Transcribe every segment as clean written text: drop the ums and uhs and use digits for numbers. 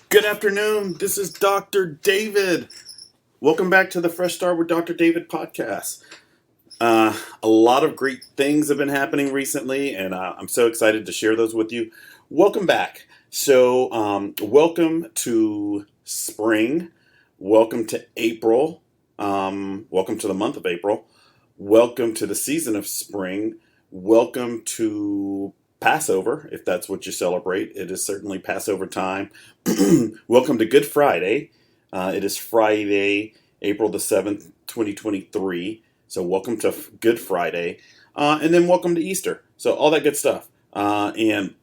Good afternoon. This is Dr. David. Welcome back to the Fresh Start with Dr. David podcast. A lot of great things have been happening recently, and I'm so excited to share those with you. Welcome back. Welcome to spring. Welcome to April. Welcome to the month of April. Welcome to the season of spring. Welcome to Passover, if that's what you celebrate. It is certainly Passover time. Welcome to Good Friday. It is Friday, April the 7th, 2023. So welcome to Good Friday. And then welcome to Easter. So all that good stuff. And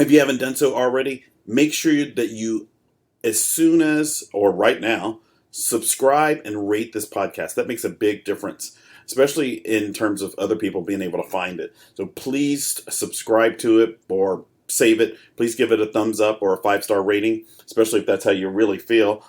if you haven't done so already, make sure that you, as soon as, or right now, subscribe and rate this podcast. That makes a big difference, especially in terms of other people being able to find it. So please subscribe to it or save it. Please give it a thumbs up or a 5-star rating, especially if that's how you really feel,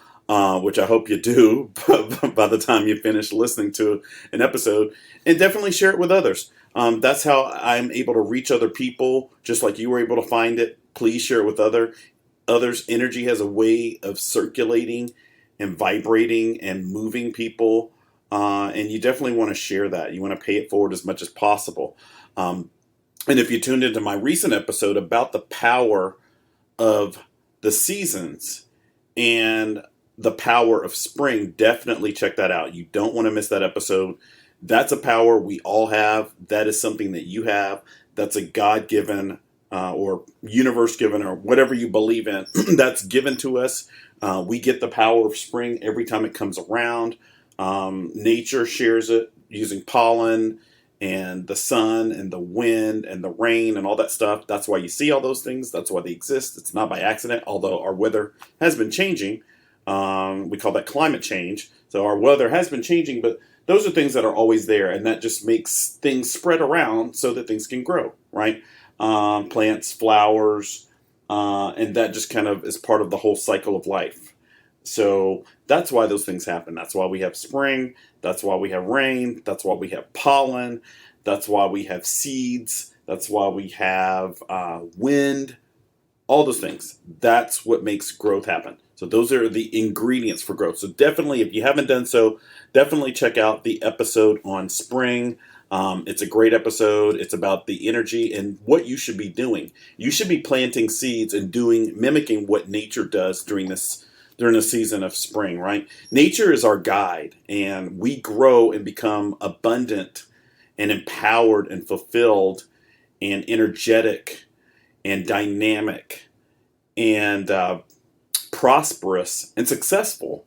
which I hope you do by the time you finish listening to an episode. And definitely share it with others. That's how I'm able to reach other people, just like you were able to find it. Please share it with others. Energy has a way of circulating and vibrating and moving people. And you definitely want to share that. You want to pay it forward as much as possible. And if you tuned into my recent episode about the power of the seasons and the power of spring, definitely check that out. You don't want to miss that episode. That's a power we all have. That is something that you have. That's a God-given or universe-given or whatever you believe in. That's given to us. We get the power of spring every time it comes around. Nature shares it using pollen and the sun and the wind and the rain and all that stuff. That's why you see all those things. That's why they exist. It's not by accident, although our weather has been changing. We call that climate change. So our weather has been changing, but those are things that are always there, and that just makes things spread around so that things can grow, right? Plants, flowers, and that just kind of is part of the whole cycle of life. So that's why those things happen. That's why we have spring. That's why we have rain. That's why we have pollen. That's why we have seeds. That's why we have wind. All those things. That's what makes growth happen. So those are the ingredients for growth. So definitely, if you haven't done so, definitely check out the episode on spring. It's a great episode. It's about the energy and what you should be doing. You should be planting seeds and mimicking what nature does during the season of spring, right? Nature is our guide, and we grow and become abundant and empowered and fulfilled and energetic and dynamic and prosperous and successful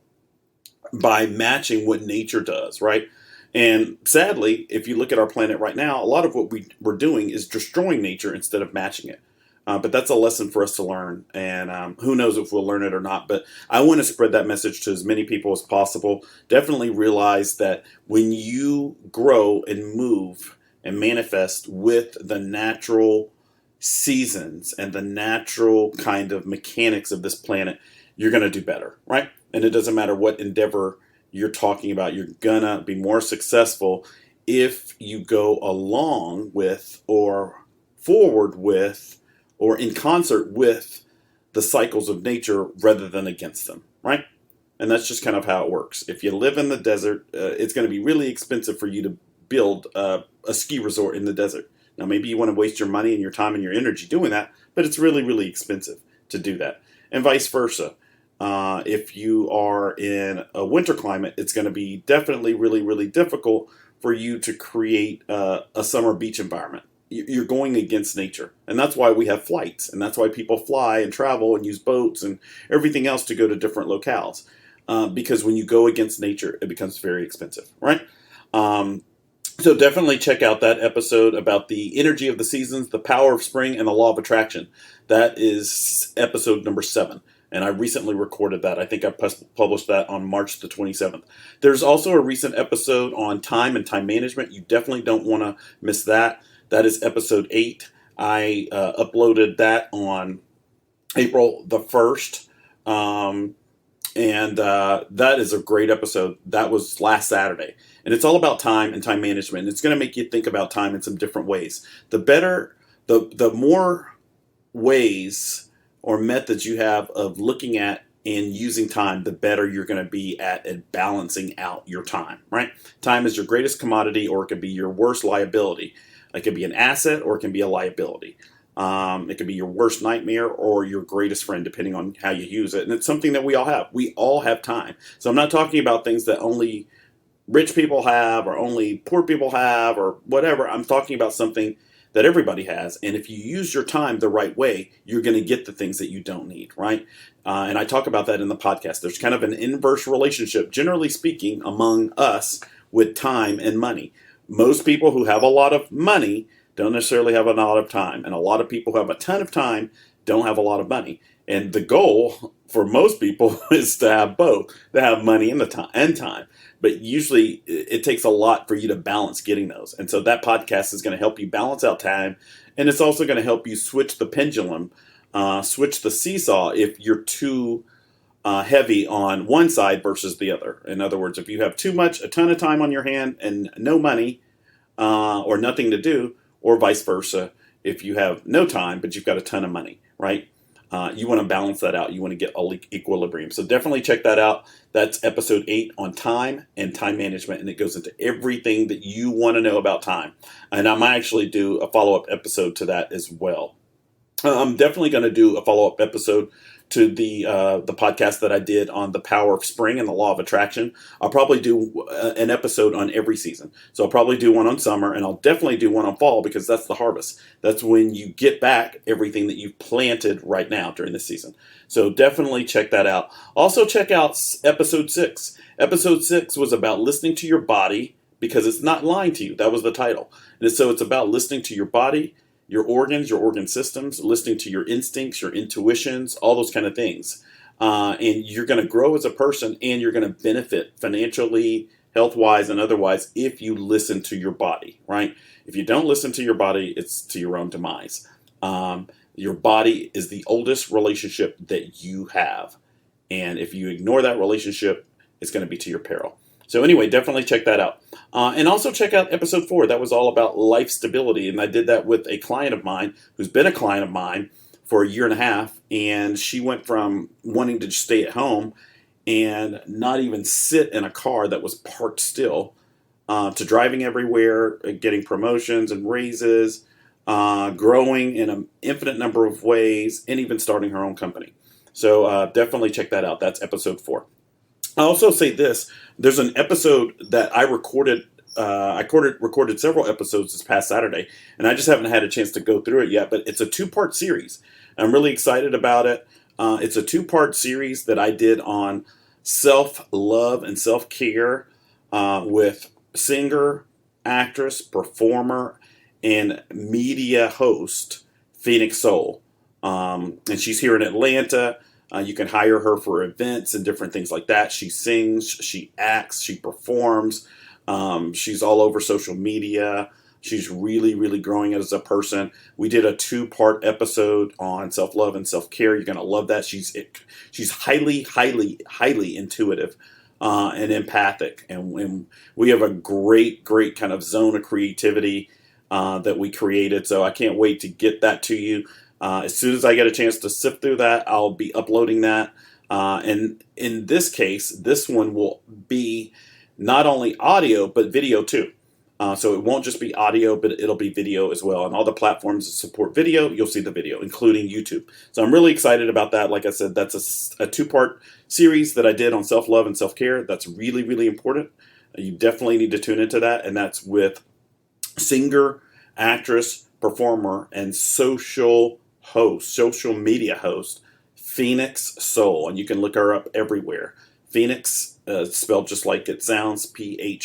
by matching what nature does, right? And sadly, if you look at our planet right now, a lot of what we're doing is destroying nature instead of matching it. But that's a lesson for us to learn, and who knows if we'll learn it or not. But I want to spread that message to as many people as possible. Definitely realize that when you grow and move and manifest with the natural seasons and the natural kind of mechanics of this planet, you're going to do better, right? And it doesn't matter what endeavor you're talking about. You're going to be more successful if you go along with or forward with or in concert with the cycles of nature rather than against them, right? And that's just kind of how it works. If you live in the desert, it's going to be really expensive for you to build a ski resort in the desert. Now, maybe you want to waste your money and your time and your energy doing that, but it's really, really expensive to do that. And vice versa. If you are in a winter climate, it's going to be definitely really, really difficult for you to create a summer beach environment. You're going against nature. And that's why we have flights. And that's why people fly and travel and use boats and everything else to go to different locales. Because when you go against nature, it becomes very expensive, right? So definitely check out that episode about the energy of the seasons, the power of spring, and the law of attraction. That is episode number 7. And I recently recorded that. I think I published that on March the 27th. There's also a recent episode on time and time management. You definitely don't want to miss that. That is episode 8. I uploaded that on April the 1st. And that is a great episode. That was last Saturday. And it's all about time and time management. And it's going to make you think about time in some different ways. The more ways or methods you have of looking at and using time, the better you're going to be at balancing out your time, right? Time is your greatest commodity, or it could be your worst liability. It could be an asset, or it can be a liability. It could be your worst nightmare or your greatest friend, depending on how you use it. And it's something that we all have. We all have time. So I'm not talking about things that only rich people have or only poor people have or whatever. I'm talking about something that everybody has. And if you use your time the right way, you're going to get the things that you don't need, right? And I talk about that in the podcast. There's kind of an inverse relationship, generally speaking, among us with time and money. Most people who have a lot of money don't necessarily have a lot of time. And a lot of people who have a ton of time don't have a lot of money. And the goal for most people is to have both, to have money and time. But usually it takes a lot for you to balance getting those. And so that podcast is going to help you balance out time. And it's also going to help you switch the pendulum, switch the seesaw if you're too heavy on one side versus the other. In other words, if you have a ton of time on your hand and no money or nothing to do, or vice versa, if you have no time but you've got a ton of money, right? You want to balance that out. You want to get equilibrium. So definitely check that out. That's episode 8 on time and time management. And it goes into everything that you want to know about time. And I might actually do a follow-up episode to that as well. I'm definitely going to do a follow-up episode to the podcast that I did on the power of spring and the law of attraction. I'll probably do an episode on every season. So I'll probably do one on summer, and I'll definitely do one on fall, because that's the harvest. That's when you get back everything that you've planted right now during the season. So definitely check that out. Also check out episode 6. Episode 6 was about listening to your body, because it's not lying to you. That was the title. And so it's about listening to your body, your organs, your organ systems, listening to your instincts, your intuitions, all those kind of things. And you're going to grow as a person, and you're going to benefit financially, health-wise, and otherwise if you listen to your body, right? If you don't listen to your body, it's to your own demise. Your body is the oldest relationship that you have. And if you ignore that relationship, it's going to be to your peril. So anyway, definitely check that out. And also check out episode 4. That was all about life stability. And I did that with a client of mine who's been a client of mine for a year and a half. And she went from wanting to just stay at home and not even sit in a car that was parked still to driving everywhere, getting promotions and raises, growing in an infinite number of ways, and even starting her own company. So definitely check that out. That's episode 4. I'll also say this. There's an episode that I recorded. I recorded several episodes this past Saturday, and I just haven't had a chance to go through it yet, but it's a 2-part series. I'm really excited about it. It's a 2-part series that I did on self-love and self-care with singer, actress, performer, and media host Phoenix Soul. And she's here in Atlanta. You can hire her for events and different things like that. She sings, she acts, she performs. She's all over social media. She's really, really growing as a person. We did a 2-part episode on self-love and self-care. You're going to love that. She's highly, highly, highly intuitive and empathic. And we have a great, great kind of zone of creativity that we created. So I can't wait to get that to you. As soon as I get a chance to sift through that, I'll be uploading that. And in this case, this one will be not only audio, but video too. So it won't just be audio, but it'll be video as well. And all the platforms that support video, you'll see the video, including YouTube. So I'm really excited about that. Like I said, that's a 2-part series that I did on self-love and self-care. That's really, really important. You definitely need to tune into that. And that's with singer, actress, performer, and social media host, Phoenix Soul. And you can look her up everywhere. Phoenix, spelled just like it sounds, P-H-O-E-N-I-X,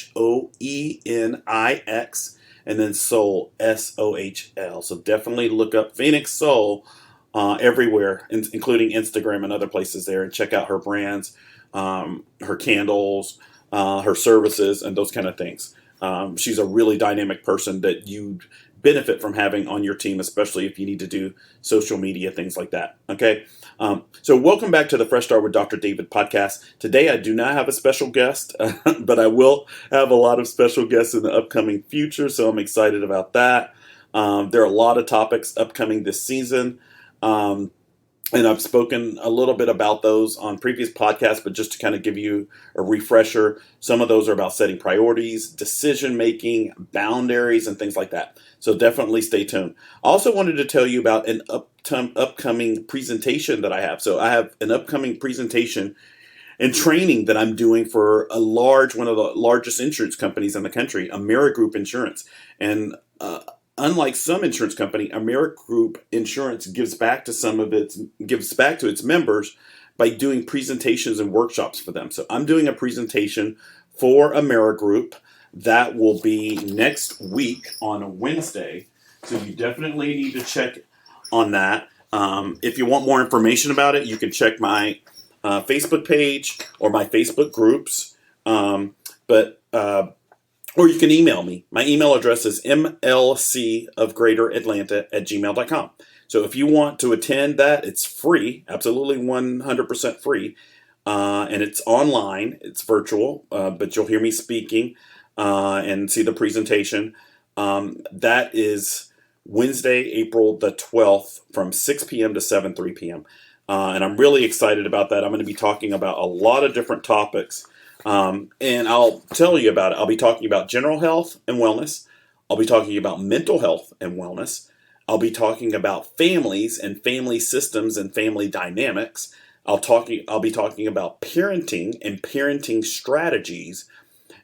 and then Soul, S-O-H-L. So definitely look up Phoenix Soul everywhere, including Instagram and other places there, and check out her brands, her candles, her services, and those kind of things. She's a really dynamic person that you'd benefit from having on your team, especially if you need to do social media, things like that. Okay. So welcome back to the Fresh Start with Dr. David podcast. Today, I do not have a special guest, but I will have a lot of special guests in the upcoming future. So I'm excited about that. There are a lot of topics upcoming this season. And I've spoken a little bit about those on previous podcasts, but just to kind of give you a refresher, some of those are about setting priorities, decision making, boundaries, and things like that. So definitely stay tuned. I also wanted to tell you about an upcoming presentation that I have. So I have an upcoming presentation and training that I'm doing for one of the largest insurance companies in the country, Amerigroup Insurance. And unlike some insurance company, Amerigroup Insurance gives back to its members by doing presentations and workshops for them. So I'm doing a presentation for Amerigroup that will be next week on Wednesday. So you definitely need to check on that. If you want more information about it, you can check my Facebook page or my Facebook groups. Or you can email me. My email address is mlcofgreateratlanta@gmail.com. So if you want to attend that, it's free, absolutely 100% free. And it's online, it's virtual, but you'll hear me speaking and see the presentation. That is Wednesday, April the 12th from 6 p.m. to 7:03 p.m. And I'm really excited about that. I'm going to be talking about a lot of different topics. And I'll tell you about it. I'll be talking about general health and wellness. I'll be talking about mental health and wellness. I'll be talking about families and family systems and family dynamics. I'll be talking about parenting and parenting strategies.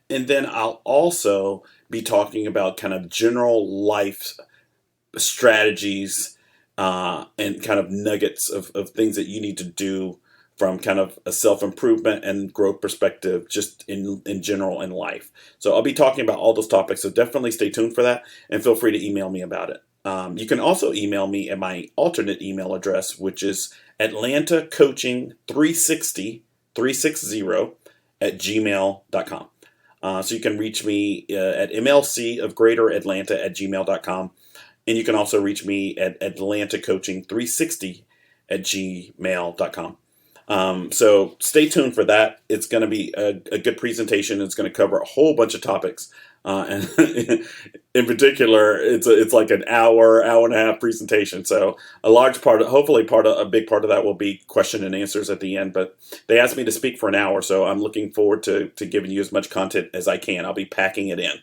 And then I'll also be talking about kind of general life strategies and kind of nuggets of things that you need to do from kind of a self-improvement and growth perspective, just in general in life. So I'll be talking about all those topics, so definitely stay tuned for that, and feel free to email me about it. You can also email me at my alternate email address, which is atlantacoaching360 @gmail.com. So you can reach me at mlcofgreateratlanta@gmail.com, and you can also reach me at atlantacoaching360 @gmail.com. So stay tuned for that. It's going to be a good presentation. It's going to cover a whole bunch of topics. And in particular, it's like an hour and a half presentation. So a big part of that will be question and answers at the end. But they asked me to speak for an hour, so I'm looking forward to giving you as much content as I can. I'll be packing it in.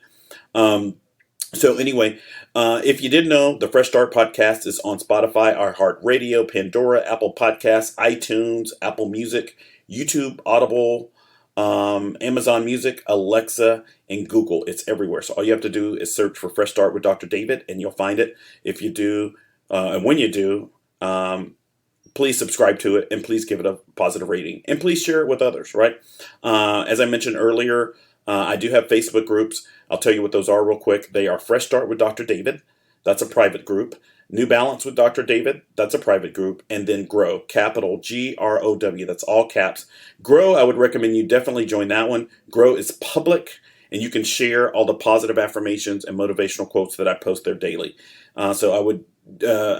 So anyway, if you didn't know, the Fresh Start Podcast is on Spotify, iHeartRadio, Pandora, Apple Podcasts, iTunes, Apple Music, YouTube, Audible, Amazon Music, Alexa, and Google. It's everywhere. So all you have to do is search for Fresh Start with Dr. David, and you'll find it. If you do, and when you do, please subscribe to it, and please give it a positive rating, and please share it with others, right? As I mentioned earlier, I do have Facebook groups. I'll tell you what those are real quick. They are Fresh Start with Dr. David. That's a private group. New Balance with Dr. David. That's a private group. And then Grow, capital GROW. That's all caps. Grow, I would recommend you definitely join that one. Grow is public, and you can share all the positive affirmations and motivational quotes that I post there daily. So I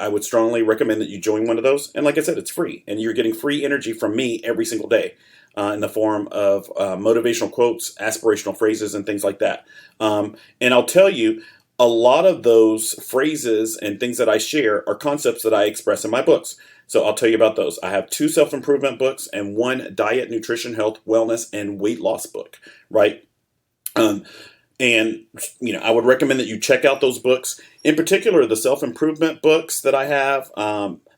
would strongly recommend that you join one of those. And like I said, it's free, and you're getting free energy from me every single day. In the form of motivational quotes, aspirational phrases, and things like that. And I'll tell you, a lot of those phrases and things that I share are concepts that I express in my books. So I'll tell you about those. I have 2 self-improvement books and 1 diet, nutrition, health, wellness, and weight loss book, right? And, I would recommend that you check out those books. In particular, the self-improvement books that I have,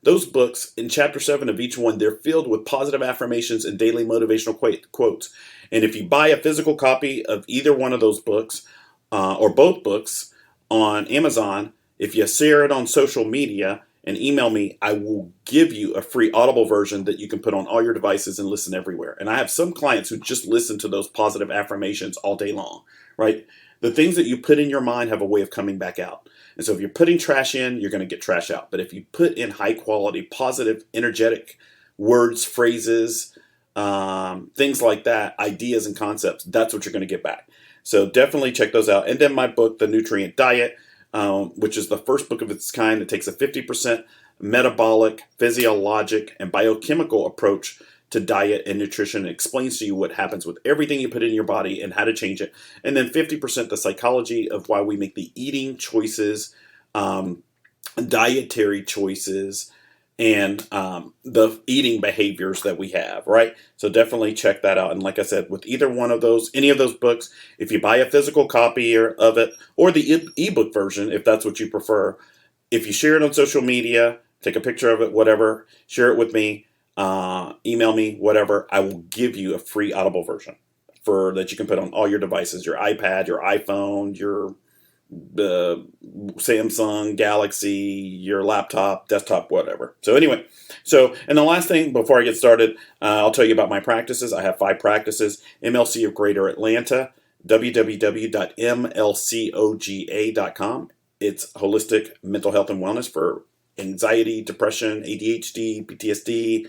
those books, in Chapter 7 of each one, they're filled with positive affirmations and daily motivational quotes. And if you buy a physical copy of either one of those books, or both books, on Amazon, if you share it on social media and email me, I will give you a free Audible version that you can put on all your devices and listen everywhere. And I have some clients who just listen to those positive affirmations all day long, right? The things that you put in your mind have a way of coming back out. And so if you're putting trash in, you're going to get trash out. But if you put in high quality, positive, energetic words, phrases, things like that, ideas and concepts, that's what you're going to get back. So definitely check those out. And then my book, The Nutrient Diet, which is the first book of its kind that takes a 50% metabolic, physiologic, and biochemical approach to diet and nutrition. It explains to you what happens with everything you put in your body and how to change it. And then 50% the psychology of why we make the eating choices, dietary choices, and the eating behaviors that we have, right? So definitely check that out. And like I said, with either one of those, any of those books, if you buy a physical copy of it or the ebook version, if that's what you prefer, if you share it on social media, take a picture of it, whatever, share it with me, email me, whatever, I will give you a free Audible version for that you can put on all your devices, your iPad, your iPhone, your Samsung Galaxy, your laptop, desktop, whatever. So anyway, and the last thing before I get started, I'll tell you about my practices. I have 5 practices. MLC of Greater Atlanta, www.mlcoga.com. It's holistic mental health and wellness for anxiety, depression, ADHD, PTSD,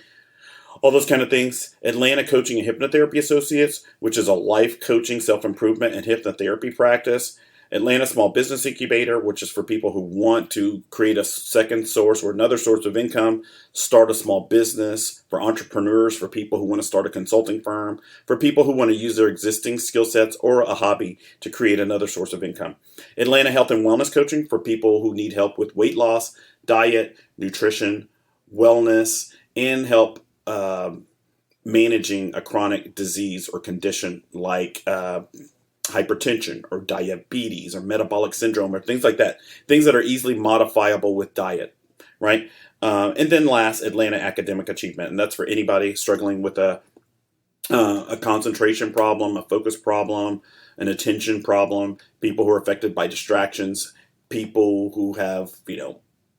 all those kind of things. Atlanta Coaching and Hypnotherapy Associates, which is a life coaching, self-improvement, and hypnotherapy practice. Atlanta Small Business Incubator, which is for people who want to create a second source or another source of income, start a small business, for entrepreneurs, for people who want to start a consulting firm, for people who want to use their existing skill sets or a hobby to create another source of income. Atlanta Health and Wellness Coaching for people who need help with weight loss, diet, nutrition, wellness, and help managing a chronic disease or condition like hypertension or diabetes or metabolic syndrome or things like that. Things that are easily modifiable with diet, right? And then last, Atlanta Academic Achievement. And that's for anybody struggling with a concentration problem, a focus problem, an attention problem, people who are affected by distractions, people who have,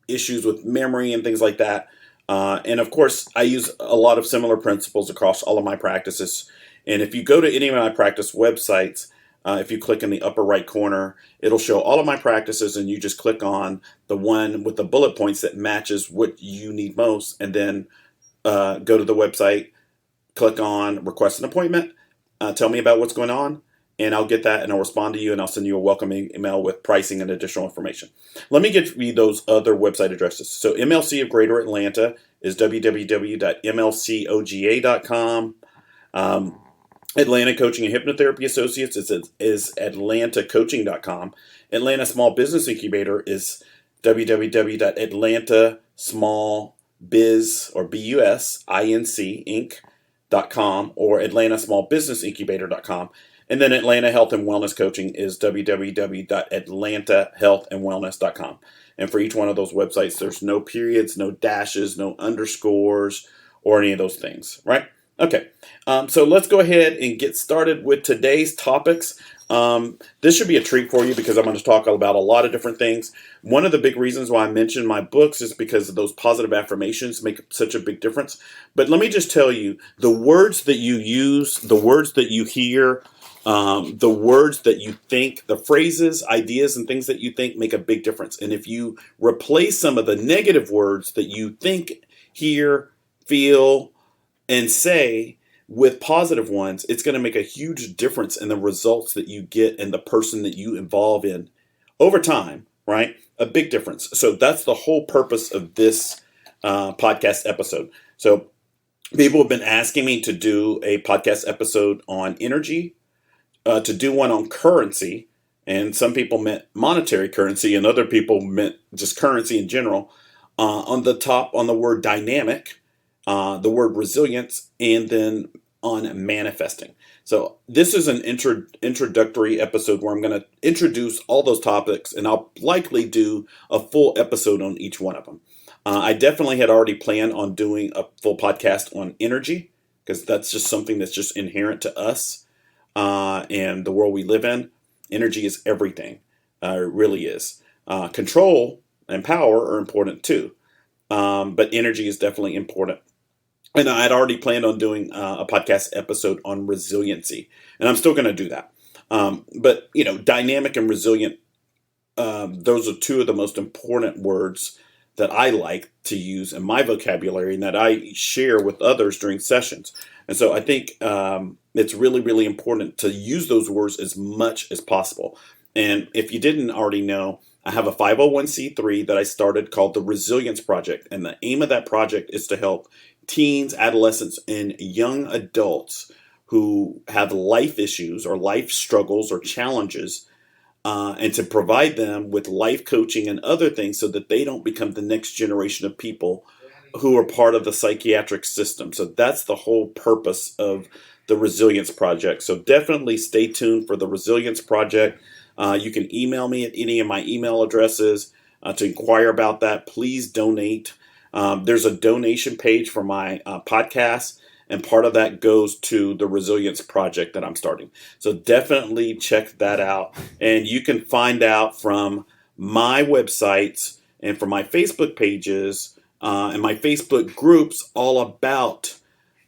issues with memory and things like that. And of course, I use a lot of similar principles across all of my practices. And if you go to any of my practice websites, if you click in the upper right corner, it'll show all of my practices, and you just click on the one with the bullet points that matches what you need most, and then go to the website, click on request an appointment, tell me about what's going on, and I'll get that, and I'll respond to you, and I'll send you a welcome email with pricing and additional information. Let me give you those other website addresses. So MLC of Greater Atlanta is www.mlcoga.com. Atlanta Coaching and Hypnotherapy Associates is atlantacoaching.com. Atlanta Small Business Incubator is www.atlantasmallbiz or BUSINC.com or atlantasmallbusinessincubator.com. And then Atlanta Health and Wellness Coaching is www.atlantahealthandwellness.com. And for each one of those websites, there's no periods, no dashes, no underscores, or any of those things, right? Okay, so let's go ahead and get started with today's topics. This should be a treat for you because I'm going to talk about a lot of different things. One of the big reasons why I mention my books is because of those positive affirmations make such a big difference. But let me just tell you, the words that you use, the words that you hear, the words that you think, the phrases, ideas, and things that you think make a big difference. And if you replace some of the negative words that you think, hear, feel, and say with positive ones, it's going to make a huge difference in the results that you get and the person that you involve in over time, right? A big difference. So that's the whole purpose of this podcast episode. So people have been asking me to do a podcast episode on energy, to do one on currency, and some people meant monetary currency and other people meant just currency in general. On the word dynamic, the word resilience, and then on manifesting. So this is an introductory episode where I'm going to introduce all those topics, and I'll likely do a full episode on each one of them. I definitely had already planned on doing a full podcast on energy because that's just something that's just inherent to us and the world we live in. Energy is everything. It really is. Control and power are important too. But energy is definitely important. And I had already planned on doing a podcast episode on resiliency, and I'm still going to do that. But, dynamic and resilient, those are two of the most important words that I like to use in my vocabulary and that I share with others during sessions. And so I think it's really, really important to use those words as much as possible. And if you didn't already know, I have a 501c3 that I started called the Resilience Project. And the aim of that project is to help teens, adolescents, and young adults who have life issues or life struggles or challenges, and to provide them with life coaching and other things so that they don't become the next generation of people who are part of the psychiatric system. So that's the whole purpose of the Resilience Project. So definitely stay tuned for the Resilience Project. You can email me at any of my email addresses to inquire about that. Please donate. There's a donation page for my podcast, and part of that goes to the Resilience Project that I'm starting. So definitely check that out. And you can find out from my websites and from my Facebook pages and my Facebook groups all about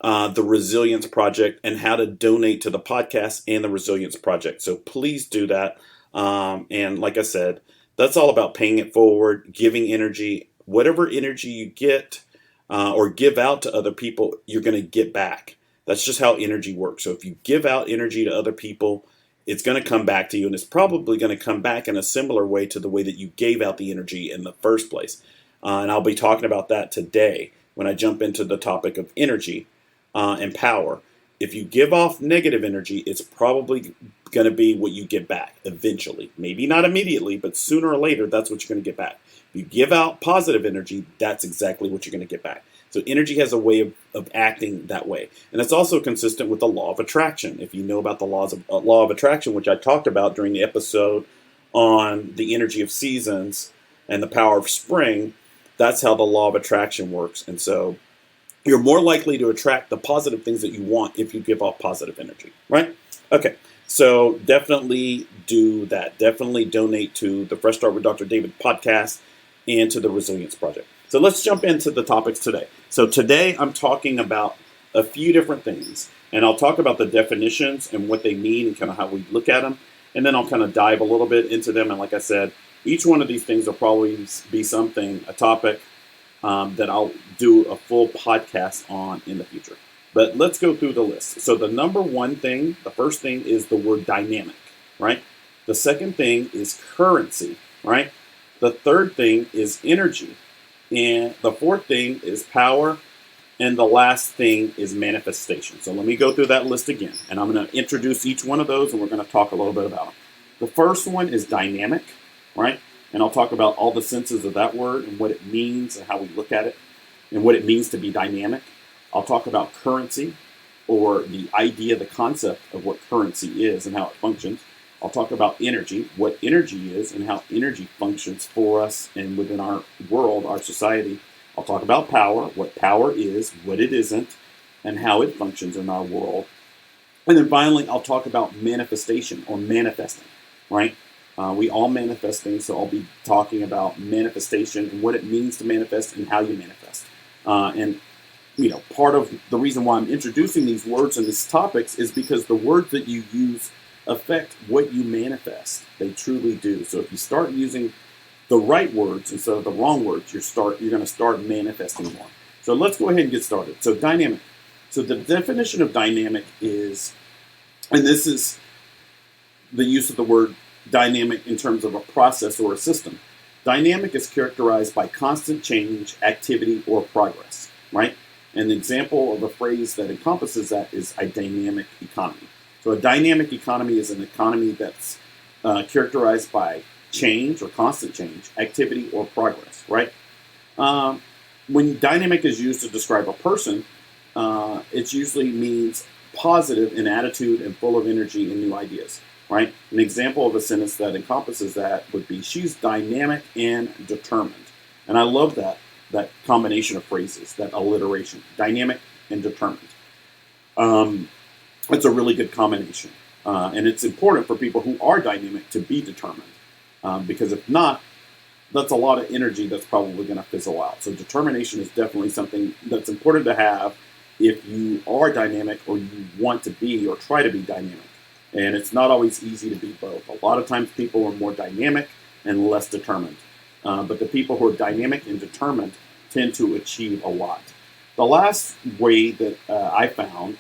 the Resilience Project and how to donate to the podcast and the Resilience Project. So please do that. And like I said, that's all about paying it forward, giving energy. Whatever energy you get or give out to other people, you're going to get back. That's just how energy works. So if you give out energy to other people, it's going to come back to you, and it's probably going to come back in a similar way to the way that you gave out the energy in the first place. And I'll be talking about that today when I jump into the topic of energy and power. If you give off negative energy, it's probably going to be what you get back eventually. Maybe not immediately, but sooner or later, that's what you're going to get back. If you give out positive energy, that's exactly what you're going to get back. So energy has a way of acting that way. And it's also consistent with the law of attraction. If you know about the law of attraction, which I talked about during the episode on the energy of seasons and the power of spring, that's how the law of attraction works. And so you're more likely to attract the positive things that you want if you give off positive energy, right? Okay, so definitely do that. Definitely donate to the Fresh Start with Dr. David podcast and to the Resilience Project. So let's jump into the topics today. So today I'm talking about a few different things, and I'll talk about the definitions and what they mean and kind of how we look at them, and then I'll kind of dive a little bit into them. And like I said, each one of these things will probably be a topic that I'll do a full podcast on in the future. But let's go through the list. So the first thing is the word dynamic, right? The second thing is currency, right? The third thing is energy. And the fourth thing is power. And the last thing is manifestation. So let me go through that list again. And I'm going to introduce each one of those, and we're going to talk a little bit about them. The first one is dynamic, right? And I'll talk about all the senses of that word and what it means and how we look at it and what it means to be dynamic. I'll talk about currency, or the idea, the concept of what currency is and how it functions. I'll talk about energy, what energy is and how energy functions for us and within our world, our society. I'll talk about power, what power is, what it isn't, and how it functions in our world. And then finally, I'll talk about manifestation or manifesting, right? We all manifest things, so I'll be talking about manifestation and what it means to manifest and how you manifest. And part of the reason why I'm introducing these words and these topics is because the words that you use affect what you manifest. They truly do. So if you start using the right words instead of the wrong words, you're going to start manifesting more. So let's go ahead and get started. So dynamic. So the definition of dynamic is, and this is the use of the word dynamic in terms of a process or a system. Dynamic is characterized by constant change, activity, or progress, right? An example of a phrase that encompasses that is a dynamic economy. So a dynamic economy is an economy that's characterized by change or constant change, activity, or progress, right? When dynamic is used to describe a person, it usually means positive in attitude and full of energy and new ideas, right? An example of a sentence that encompasses that would be, she's dynamic and determined. And I love that combination of phrases, that alliteration, dynamic and determined. It's a really good combination. And it's important for people who are dynamic to be determined. Because if not, that's a lot of energy that's probably going to fizzle out. So determination is definitely something that's important to have if you are dynamic or you want to be or try to be dynamic. And it's not always easy to be both. A lot of times people are more dynamic and less determined. But the people who are dynamic and determined tend to achieve a lot. The last way that I found,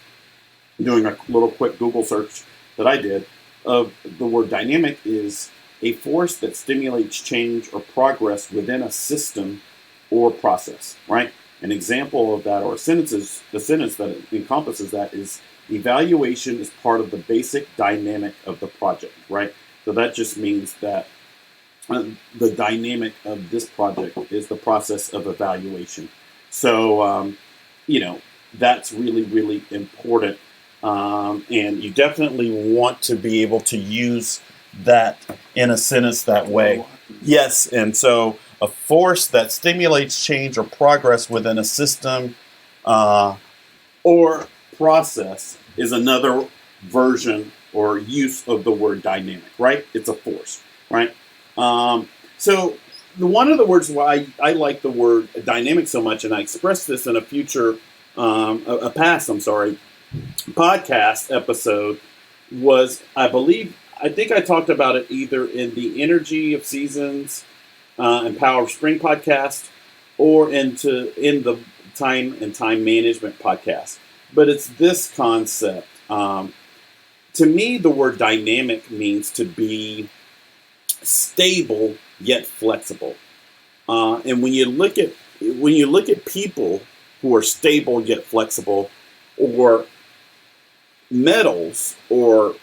doing a little quick Google search that I did, of the word dynamic is a force that stimulates change or progress within a system or process, right? An example of that, or the sentence that encompasses that is, evaluation is part of the basic dynamic of the project, right? So that just means that the dynamic of this project is the process of evaluation. So, that's really, really important. And you definitely want to be able to use that in a sentence that way. Yes, and so a force that stimulates change or progress within a system or process is another version or use of the word dynamic, right? It's a force, right? So one of the words why I like the word dynamic so much, and I expressed this in a future, a past, podcast episode, was I think I talked about it either in the Energy of Seasons and Power of Spring podcast or in the Time and Time Management podcast. But it's this concept. To me, the word dynamic means to be stable yet flexible. And when you look at people who are stable yet flexible, or metals or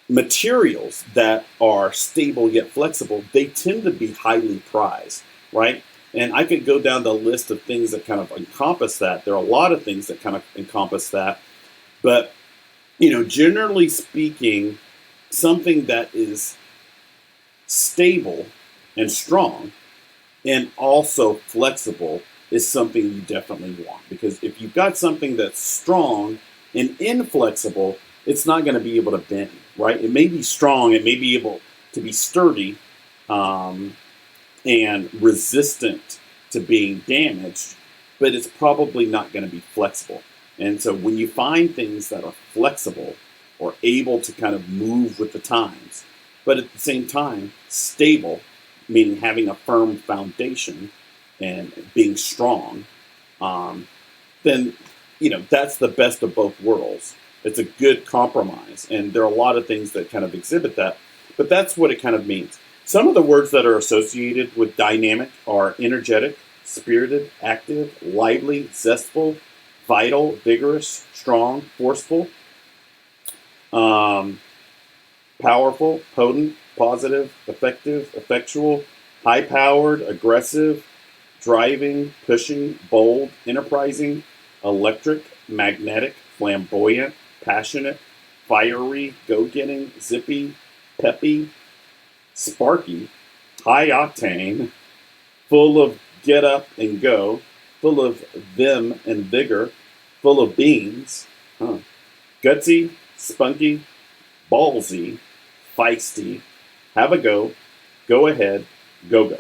materials that are stable yet flexible, they tend to be highly prized, right? And I could go down the list of things that kind of encompass that. There are a lot of things that kind of encompass that. But, generally speaking, something that is stable and strong and also flexible is something you definitely want. Because if you've got something that's strong and inflexible, it's not going to be able to bend, right? It may be strong, it may be able to be sturdy and resistant to being damaged, but it's probably not going to be flexible. And so when you find things that are flexible or able to kind of move with the times, but at the same time stable, meaning having a firm foundation and being strong, then that's the best of both worlds. It's a good compromise, and there are a lot of things that kind of exhibit that, but that's what it kind of means. Some of the words that are associated with dynamic are energetic, spirited, active, lively, zestful, vital, vigorous, strong, forceful, powerful, potent, positive, effective, effectual, high-powered, aggressive, driving, pushing, bold, enterprising, electric, magnetic, flamboyant, passionate, fiery, go-getting, zippy, peppy, sparky, high octane, full of get up and go, full of vim and vigor, full of beans, gutsy, spunky, ballsy, feisty, have a go ahead, go.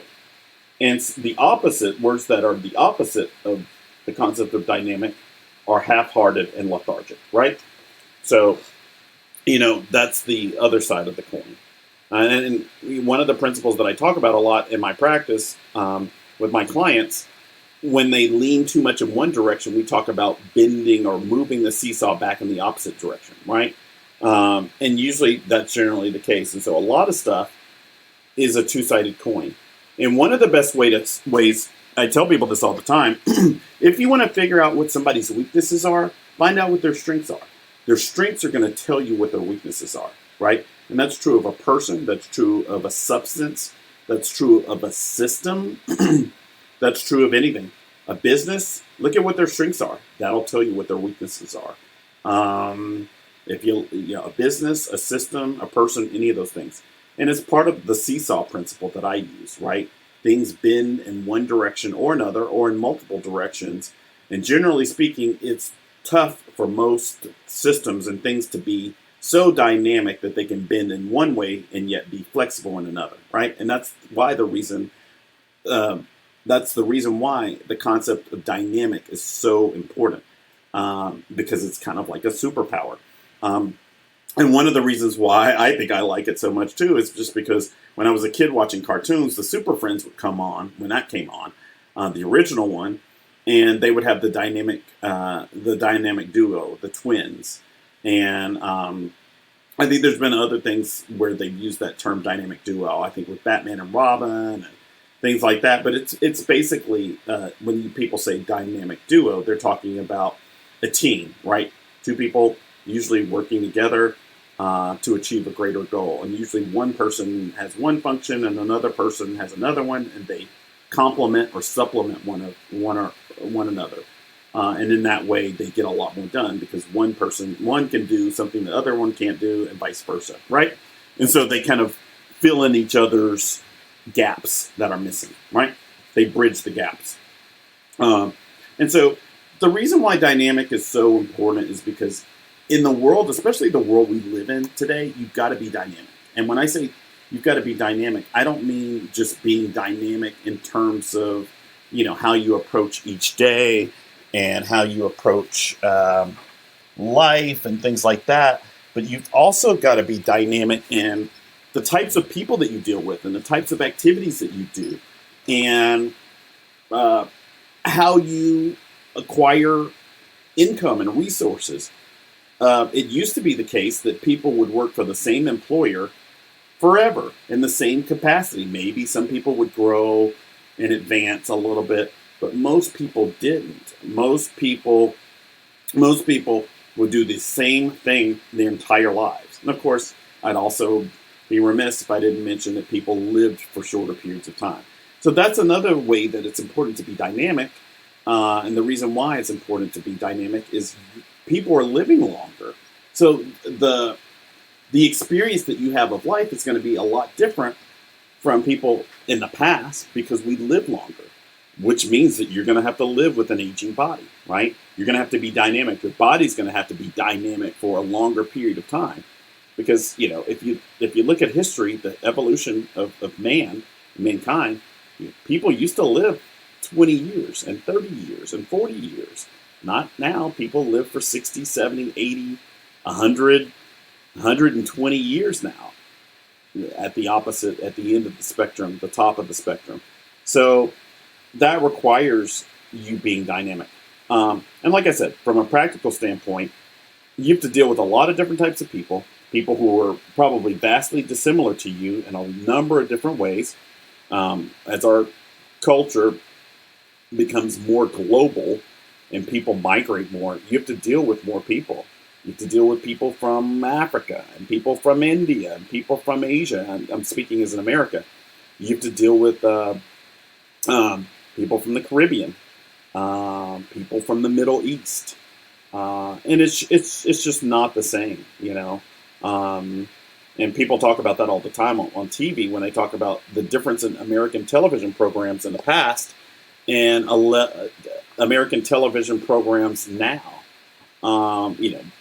And the opposite, words that are the opposite of the concept of dynamic, are half-hearted and lethargic, right? So, that's the other side of the coin. And one of the principles that I talk about a lot in my practice with my clients, when they lean too much in one direction, we talk about bending or moving the seesaw back in the opposite direction, right? And usually that's generally the case. And so a lot of stuff is a two-sided coin. And one of the best ways, I tell people this all the time, if you want to figure out what somebody's weaknesses are, find out what their strengths are. Their strengths are going to tell you what their weaknesses are, right? And that's true of a person, that's true of a substance, that's true of a system, that's true of anything. A business, look at what their strengths are. That'll tell you what their weaknesses are. If a business, a system, a person, any of those things. And it's part of the seesaw principle that I use, right? Things bend in one direction or another, or in multiple directions. And generally speaking, it's tough for most systems and things to be so dynamic that they can bend in one way and yet be flexible in another, right? And that's the reason why the concept of dynamic is so important, because it's kind of like a superpower. And one of the reasons why I think I like it so much too is just because when I was a kid watching cartoons, the Super Friends would come on when that came on, the original one, and they would have the dynamic duo, the twins. And I think there's been other things where they've used that term dynamic duo. I think with Batman and Robin and things like that. But it's basically when people say dynamic duo, they're talking about a team, right? Two people usually working together to achieve a greater goal. And usually one person has one function and another person has another one, and they complement or supplement one another. And in that way, they get a lot more done because one can do something the other one can't do, and vice versa, right? And so they kind of fill in each other's gaps that are missing, right? They bridge the gaps. And so the reason why dynamic is so important is because in the world, especially the world we live in today, you've got to be dynamic. And when I say you've got to be dynamic, I don't mean just being dynamic in terms of, how you approach each day and how you approach life and things like that. But you've also got to be dynamic in the types of people that you deal with and the types of activities that you do and how you acquire income and resources. It used to be the case that people would work for the same employer forever in the same capacity. Maybe some people would grow and advance a little bit, but most people didn't. Most people would do the same thing their entire lives. And of course, I'd also be remiss if I didn't mention that people lived for shorter periods of time. So that's another way that it's important to be dynamic. And the reason why it's important to be dynamic is people are living longer. So the experience that you have of life is going to be a lot different from people in the past because we live longer, which means that you're going to have to live with an aging body, right? You're going to have to be dynamic. Your body's going to have to be dynamic for a longer period of time. Because, if you look at history, the evolution of mankind, people used to live 20 years and 30 years and 40 years. Not now. People live for 60, 70, 80, 100, 120 years now. At the end of the spectrum, the top of the spectrum. So that requires you being dynamic. And like I said, from a practical standpoint, you have to deal with a lot of different types of people who are probably vastly dissimilar to you in a number of different ways. As our culture becomes more global and people migrate more, you have to deal with more people. You have to deal with people from Africa and people from India and people from Asia. I'm speaking as an American. You have to deal with people from the Caribbean, people from the Middle East, and it's just not the same, And people talk about that all the time on TV when they talk about the difference in American television programs in the past and American television programs now.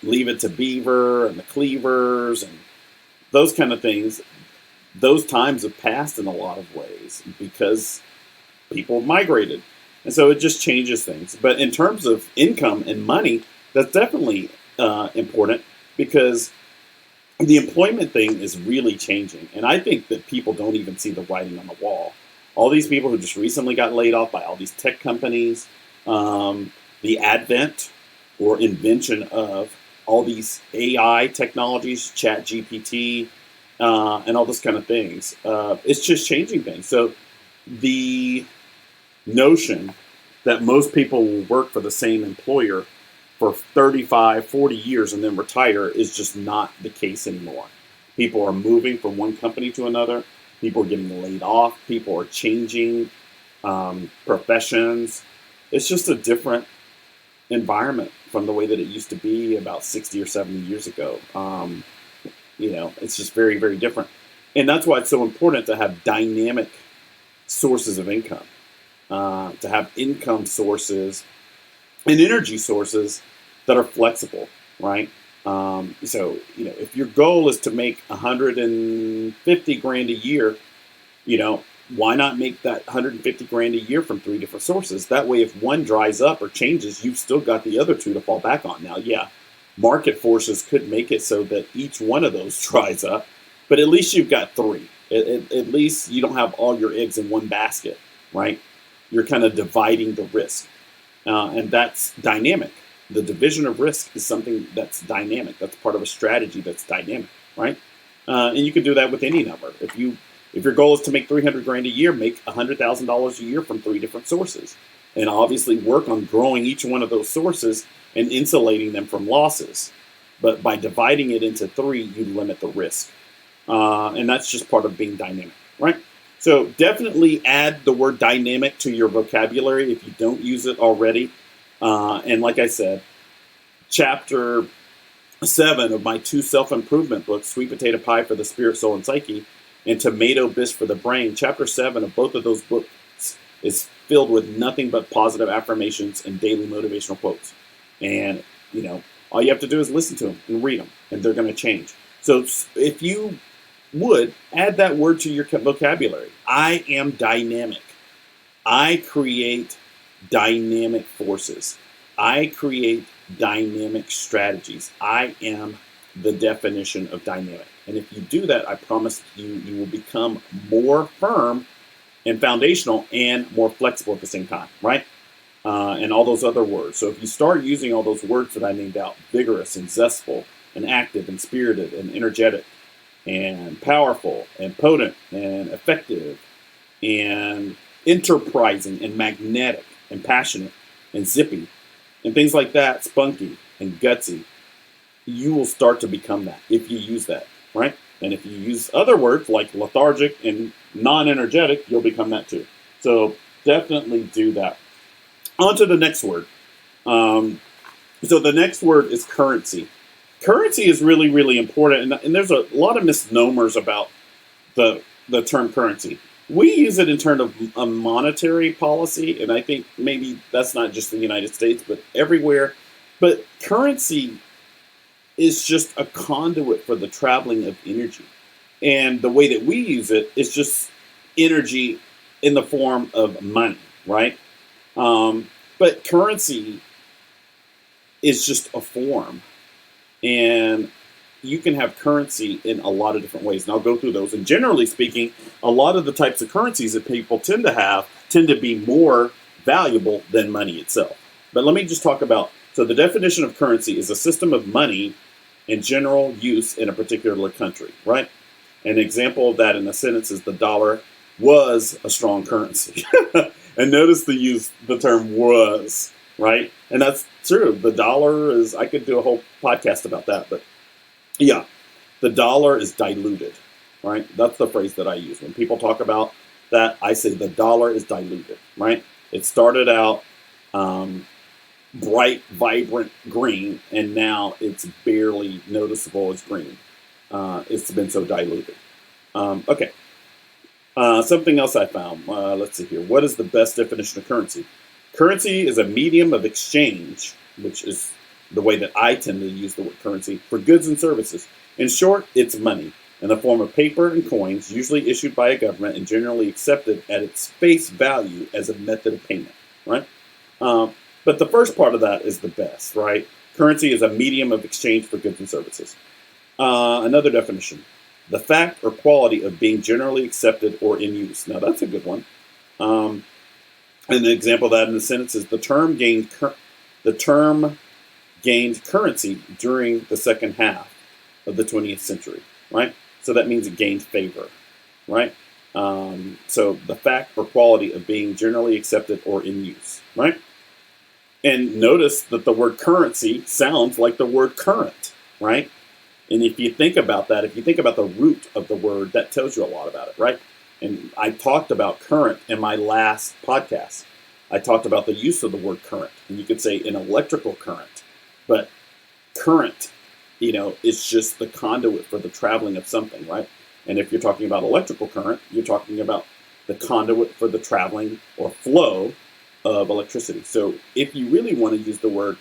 Leave It to Beaver and the Cleavers and those kind of things. Those times have passed in a lot of ways because people have migrated. And so it just changes things. But in terms of income and money, that's definitely important because the employment thing is really changing. And I think that people don't even see the writing on the wall. All these people who just recently got laid off by all these tech companies, the advent or invention of all these AI technologies, Chat GPT, and all this kind of things. It's just changing things. So the notion that most people will work for the same employer for 35, 40 years and then retire is just not the case anymore. People are moving from one company to another. People are getting laid off. People are changing professions. It's just a different environment from the way that it used to be about 60 or 70 years ago. It's just very, very different. And that's why it's so important to have dynamic sources of income, to have income sources and energy sources that are flexible, right? If your goal is to make 150 grand a year, why not make that 150 grand a year from 3 different sources? That way, if one dries up or changes, you've still got the other 2 to fall back on. Now, yeah, market forces could make it so that each one of those dries up, but at least you've got 3. At least you don't have all your eggs in one basket, right? You're kind of dividing the risk. And that's dynamic. The division of risk is something that's dynamic. That's part of a strategy that's dynamic, right? And you can do that with any number. If your goal is to make 300 grand a year, make $100,000 a year from 3 different sources. And obviously work on growing each one of those sources and insulating them from losses. But by dividing it into 3, you limit the risk. And that's just part of being dynamic, right? So definitely add the word dynamic to your vocabulary if you don't use it already. And like I said, chapter 7 of my 2 self-improvement books, Sweet Potato Pie for the Spirit, Soul, and Psyche, and Tomato Bisque for the Brain, chapter 7 of both of those books is filled with nothing but positive affirmations and daily motivational quotes. And, all you have to do is listen to them and read them, and they're going to change. So if you would, add that word to your vocabulary. I am dynamic. I create dynamic forces. I create dynamic strategies. I am the definition of dynamic. And if you do that, I promise you will become more firm and foundational and more flexible at the same time, right? And all those other words. So if you start using all those words that I named out, vigorous and zestful and active and spirited and energetic and powerful and potent and effective and enterprising and magnetic and passionate and zippy and things like that, spunky and gutsy, you will start to become that if you use that, right? And if you use other words like lethargic and non-energetic, you'll become that too. So definitely do that. On to the next word. So the next word is currency. Currency is really, really important, and there's a lot of misnomers about the term currency. We use it in terms of a monetary policy, and I think maybe that's not just in the United States, but everywhere. But currency is just a conduit for the traveling of energy. And the way that we use it is just energy in the form of money, right? But currency is just a form. And you can have currency in a lot of different ways. And I'll go through those. And generally speaking, a lot of the types of currencies that people tend to have tend to be more valuable than money itself. But let me just talk about, so the definition of currency is a system of money in general use in a particular country, right? An example of that in a sentence is the dollar was a strong currency. And notice the term was, right? And that's true. The dollar is, I could do a whole podcast about that, but yeah, the dollar is diluted, right? That's the phrase that I use. When people talk about that, I say the dollar is diluted, right? It started out bright, vibrant green, and now it's barely noticeable as green. It's been so diluted. Okay. Something else I found. Let's see here. What is the best definition of currency? Currency is a medium of exchange, which is the way that I tend to use the word currency, for goods and services. In short, it's money in the form of paper and coins, usually issued by a government and generally accepted at its face value as a method of payment, right? But the first part of that is the best, right? Currency is a medium of exchange for goods and services. Another definition, the fact or quality of being generally accepted or in use. Now, that's a good one. And an example of that in the sentence is the term gained currency during the second half of the 20th century, right? So that means it gained favor, right? So the fact or quality of being generally accepted or in use, right? And notice that the word currency sounds like the word current, right? And if you think about that, if you think about the root of the word, that tells you a lot about it, right? And I talked about current in my last podcast. I talked about the use of the word current. And you could say an electrical current. But current, is just the conduit for the traveling of something, right? And if you're talking about electrical current, you're talking about the conduit for the traveling or flow of electricity. So if you really want to use the word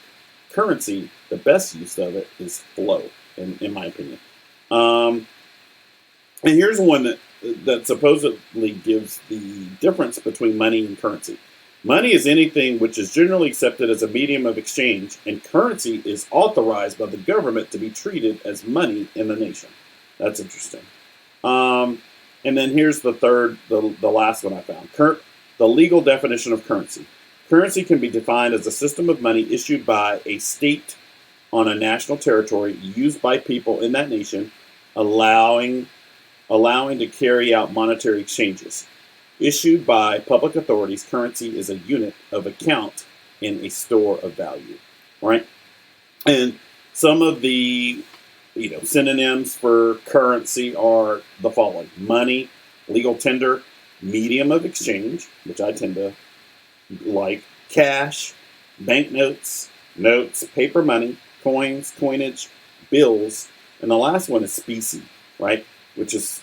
currency, the best use of it is flow, in my opinion. And here's one that supposedly gives the difference between money and currency. Money is anything which is generally accepted as a medium of exchange, and currency is authorized by the government to be treated as money in the nation. That's interesting. And then here's the last one I found. The legal definition of currency. Currency can be defined as a system of money issued by a state on a national territory used by people in that nation, allowing to carry out monetary exchanges. Issued by public authorities, currency is a unit of account in a store of value, right? And some of the synonyms for currency are the following: money, legal tender, medium of exchange, which I tend to like, cash, banknotes, notes, paper money, coins, coinage, bills, and the last one is specie, right? Which is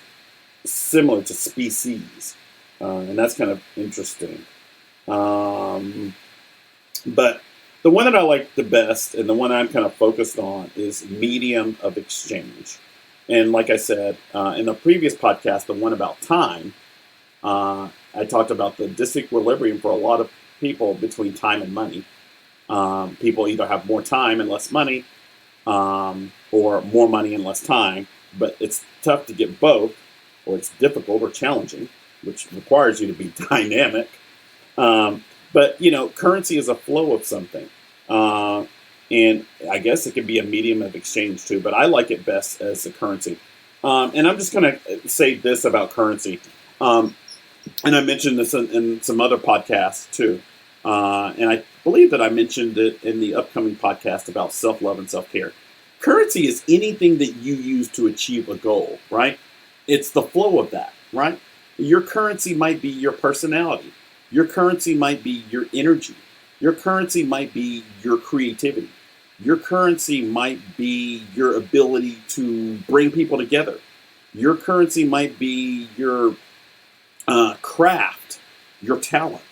similar to species, and that's kind of interesting. But the one that I like the best and the one I'm kind of focused on is medium of exchange. And like I said in the previous podcast, the one about time, I talked about the disequilibrium for a lot of people between time and money. People either have more time and less money, or more money and less time, but it's tough to get both, or it's difficult or challenging, which requires you to be dynamic. But, currency is a flow of something. And I guess it can be a medium of exchange too, but I like it best as a currency. And I'm just going to say this about currency. And I mentioned this in some other podcasts too. And I believe that I mentioned it in the upcoming podcast about self-love and self-care. Currency is anything that you use to achieve a goal, right? It's the flow of that, right? Your currency might be your personality. Your currency might be your energy. Your currency might be your creativity. Your currency might be your ability to bring people together. Your currency might be your craft, your talent.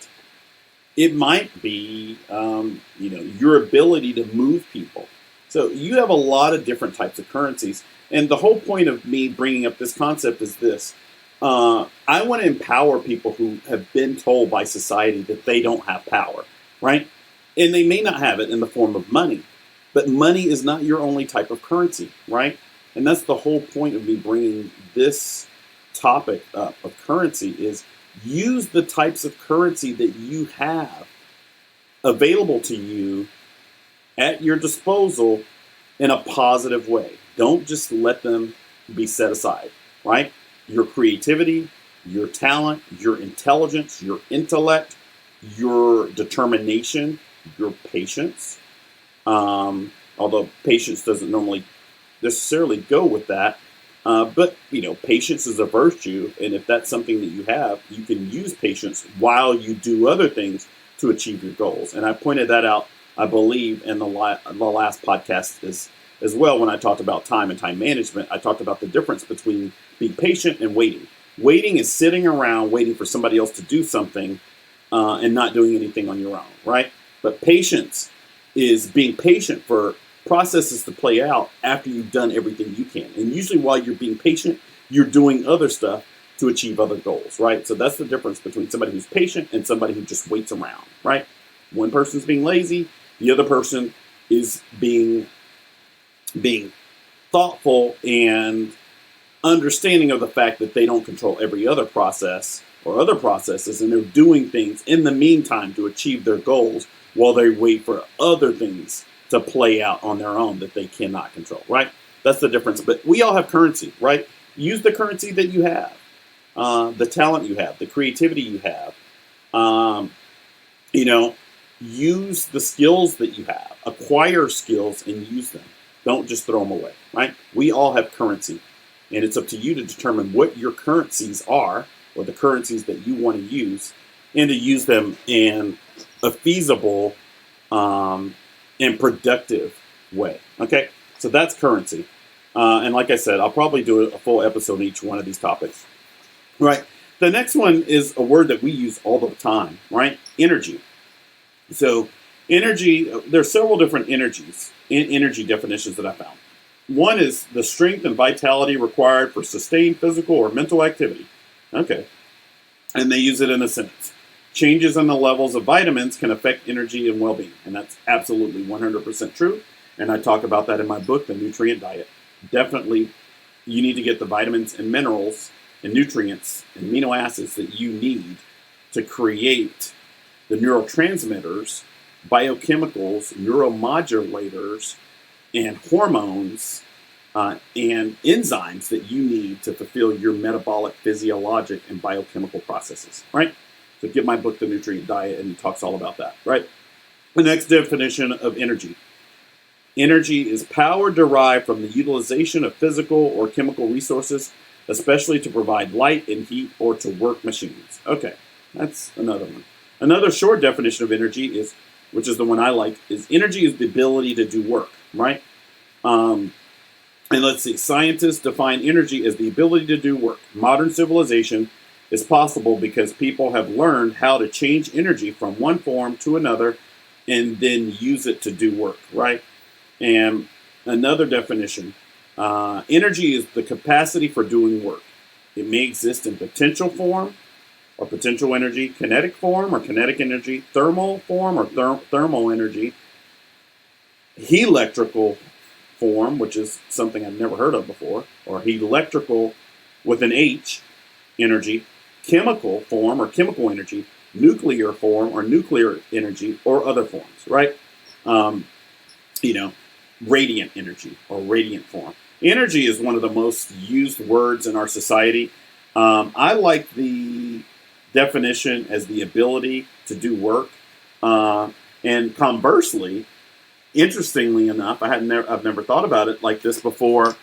It might be, your ability to move people. So you have a lot of different types of currencies. And the whole point of me bringing up this concept is this. I want to empower people who have been told by society that they don't have power, right? And they may not have it in the form of money, but money is not your only type of currency, right? And that's the whole point of me bringing this topic up of currency is use the types of currency that you have available to you at your disposal in a positive way. Don't just let them be set aside, right? Your creativity, your talent, your intelligence, your intellect, your determination, your patience. Although patience doesn't normally necessarily go with that. But, patience is a virtue. And if that's something that you have, you can use patience while you do other things to achieve your goals. And I pointed that out, I believe, in the last podcast as well. When I talked about time and time management, I talked about the difference between being patient and waiting. Waiting is sitting around waiting for somebody else to do something and not doing anything on your own, right? But patience is being patient for processes to play out after you've done everything you can. And usually while you're being patient, you're doing other stuff to achieve other goals, right? So that's the difference between somebody who's patient and somebody who just waits around, right? One person's being lazy, the other person is being thoughtful and understanding of the fact that they don't control every other process or other processes, and they're doing things in the meantime to achieve their goals while they wait for other things to play out on their own that they cannot control, right? That's the difference. But we all have currency, right? Use the currency that you have, the talent you have, the creativity you have. Use the skills that you have, acquire skills and use them. Don't just throw them away, right? We all have currency, and it's up to you to determine what your currencies are, or the currencies that you want to use, and to use them in a feasible and productive way. Okay, so that's currency. And like I said, I'll probably do a full episode on each one of these topics. Right. The next one is a word that we use all the time, right? Energy. So energy, there's several different energy definitions that I found. One is the strength and vitality required for sustained physical or mental activity. Okay. And they use it in a sentence. Changes in the levels of vitamins can affect energy and well-being. And that's absolutely 100% true. And I talk about that in my book, The Nutrient Diet. Definitely, you need to get the vitamins and minerals and nutrients and amino acids that you need to create the neurotransmitters, biochemicals, neuromodulators, and hormones and enzymes that you need to fulfill your metabolic, physiologic, and biochemical processes, right? So get my book, The Nutrient Diet, and it talks all about that, right? The next definition of energy. Energy is power derived from the utilization of physical or chemical resources especially to provide light and heat or to work machines. Okay, that's another one. Another short definition of energy is, which is the one I like, is energy is the ability to do work, right? And let's see, scientists define energy as the ability to do work. Modern civilization is possible because people have learned how to change energy from one form to another and then use it to do work, right? And another definition, energy is the capacity for doing work. It may exist in potential form or potential energy, kinetic form or kinetic energy, thermal form or thermal energy, electrical form, which is something I've never heard of before, or electrical with an H, energy, chemical form or chemical energy, nuclear form or nuclear energy, or other forms, right? Radiant energy or radiant form. Energy is one of the most used words in our society. I like the definition as the ability to do work. And conversely, interestingly enough, I've never thought about it like this before,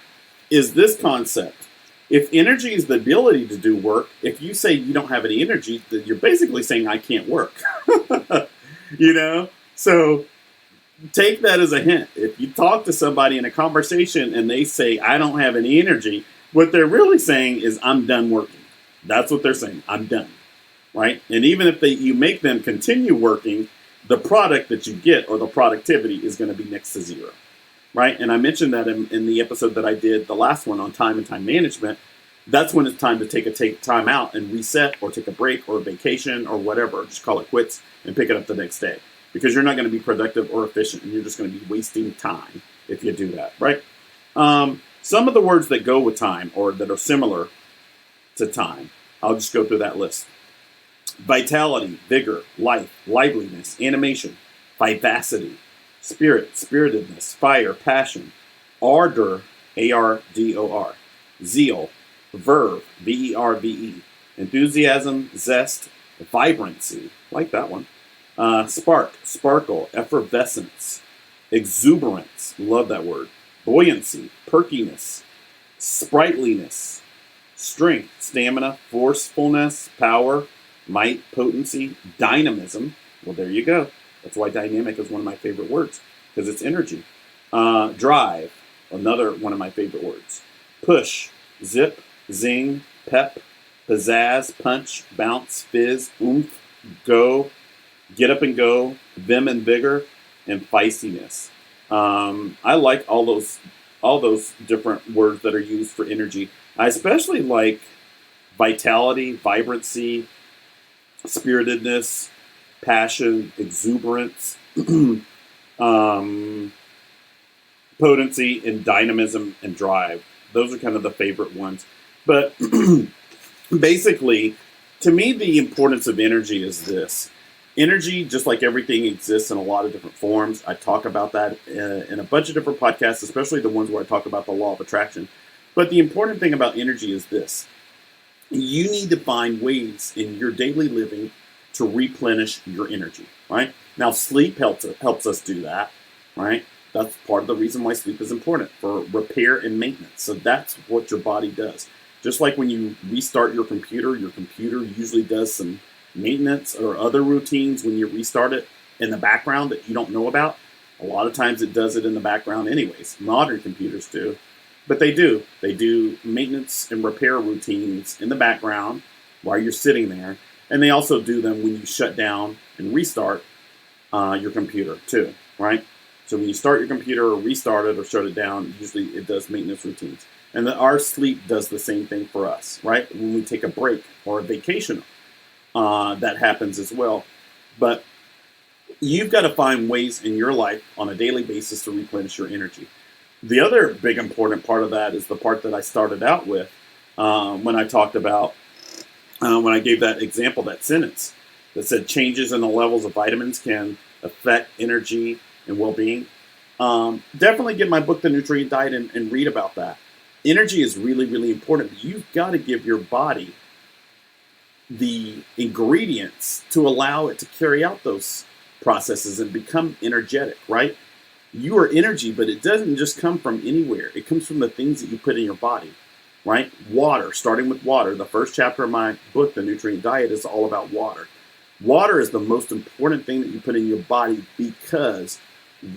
is this concept. If energy is the ability to do work, if you say you don't have any energy, then you're basically saying I can't work. So take that as a hint. If you talk to somebody in a conversation and they say I don't have any energy, what they're really saying is I'm done working. That's what they're saying. I'm done. Right? And even if you make them continue working, the product that you get or the productivity is going to be next to zero. Right? And I mentioned that in the episode that I did, the last one on time and time management. That's when it's time to take time out and reset or take a break or a vacation or whatever. Just call it quits and pick it up the next day. Because you're not going to be productive or efficient and you're just going to be wasting time if you do that. Right? Some of the words that go with time or that are similar to time, I'll just go through that list. Vitality, vigor, life, liveliness, animation, vivacity, spirit, spiritedness, fire, passion, ardor, A-R-D-O-R, zeal, verve, V-E-R-V-E, enthusiasm, zest, vibrancy, like that one, spark, sparkle, effervescence, exuberance, love that word, buoyancy, perkiness, sprightliness, strength, stamina, forcefulness, power, might, potency, dynamism. Well, there you go. That's why dynamic is one of my favorite words, because it's energy. Drive, another one of my favorite words. Push, zip, zing, pep, pizzazz, punch, bounce, fizz, oomph, go, get up and go, vim and vigor, and feistiness. I like all those different words that are used for energy. I especially like vitality, vibrancy, spiritedness, passion, exuberance, potency, and dynamism and drive. Those are kind of the favorite ones. But basically, to me, the importance of energy is this. Energy, just like everything, exists in a lot of different forms. I talk about that in a bunch of different podcasts, especially the ones where I talk about the law of attraction. But the important thing about energy is this. You need to find ways in your daily living to replenish your energy, right? Now, sleep helps us do that, right? That's part of the reason why sleep is important, for repair and maintenance. So that's what your body does. Just like when you restart your computer usually does some maintenance or other routines when you restart it in the background that you don't know about. A lot of times it does it in the background anyways. Modern computers do. But they do. They do maintenance and repair routines in the background while you're sitting there. And they also do them when you shut down and restart your computer too, right? So when you start your computer or restart it or shut it down, usually it does maintenance routines. And our sleep does the same thing for us, right? When we take a break or a vacation, that happens as well. But you've got to find ways in your life on a daily basis to replenish your energy. The other big important part of that is the part that I started out with when I talked about, when I gave that example, that sentence that said changes in the levels of vitamins can affect energy and well-being. Definitely get my book, The Nutrient Diet, and read about that. Energy is really, really important. You've got to give your body the ingredients to allow it to carry out those processes and become energetic, right? You are energy, but it doesn't just come from anywhere. It comes from the things that you put in your body. right? Water, starting with water. The first chapter of my book, The Nutrient Diet, is all about water. Water is the most important thing that you put in your body because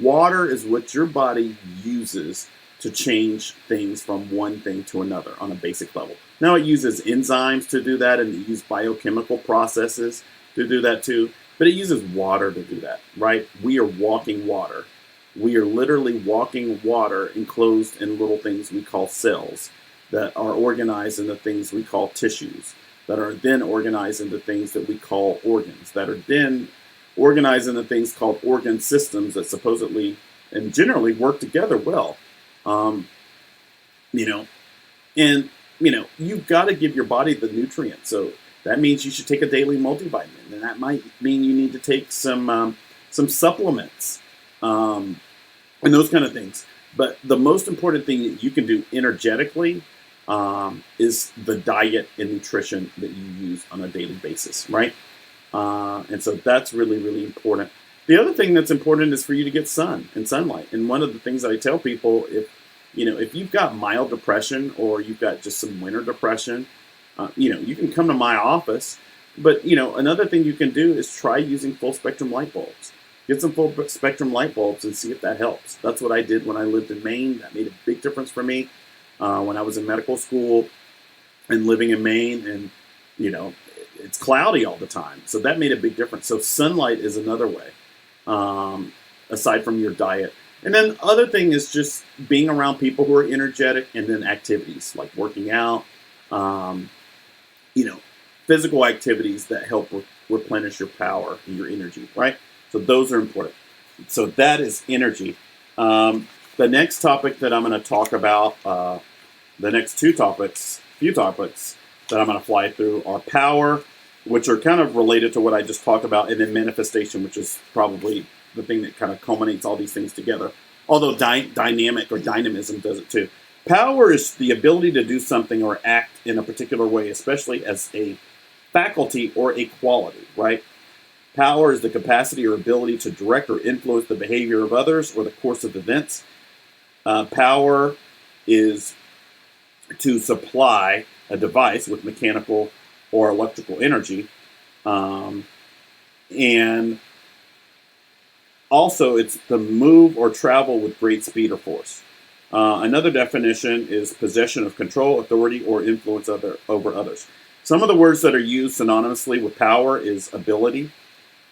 water is what your body uses to change things from one thing to another on a basic level. Now, it uses enzymes to do that, and it uses biochemical processes to do that too, but it uses water to do that, right? We are walking water. We are literally walking water enclosed in little things we call cells that are organized into things we call tissues, that are then organized into things that we call organs, that are then organized into things called organ systems that supposedly and generally work together well. You know, and you've got to give your body the nutrients. So that means you should take a daily multivitamin, and that might mean you need to take some supplements, and those kind of things. But the most important thing that you can do energetically is the diet and nutrition that you use on a daily basis, right? And so that's really, really important. The other thing that's important is for you to get sun and sunlight. And one of the things that I tell people, if you've got mild depression or you've got just some winter depression, you can come to my office. But, another thing you can do is try using full spectrum light bulbs. Get some full spectrum light bulbs and see if that helps. That's what I did when I lived in Maine. That made a big difference for me when I was in medical school and living in Maine. And, it's cloudy all the time. So that made a big difference. So sunlight is another way, aside from your diet. And then other thing is just being around people who are energetic, and then activities like working out, physical activities that help replenish your power and your energy, right? So those are important. So that is energy. The next topic that I'm going to talk about, the next few topics that I'm going to fly through are power, which are kind of related to what I just talked about, and then manifestation, which is probably the thing that kind of culminates all these things together. Although dynamic or dynamism does it too. Power is the ability to do something or act in a particular way, especially as a faculty or a quality, right? Power is the capacity or ability to direct or influence the behavior of others or the course of events. Power is to supply a device with mechanical or electrical energy. And also, it's to move or travel with great speed or force. Another definition is possession of control, authority, or influence over others. Some of the words that are used synonymously with power is ability,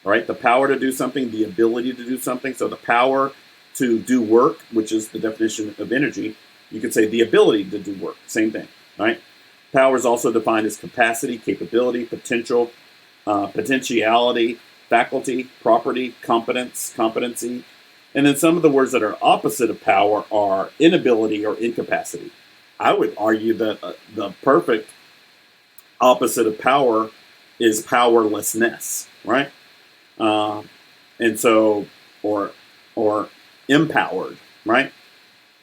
right? The power to do something, the ability to do something. So the power to do work, which is the definition of energy. You could say the ability to do work, same thing, right? Power is also defined as capacity, capability, potential, potentiality, faculty, property, competence, competency. And then some of the words that are opposite of power are inability or incapacity. I would argue that the perfect opposite of power is powerlessness, right? And so, or empowered, right?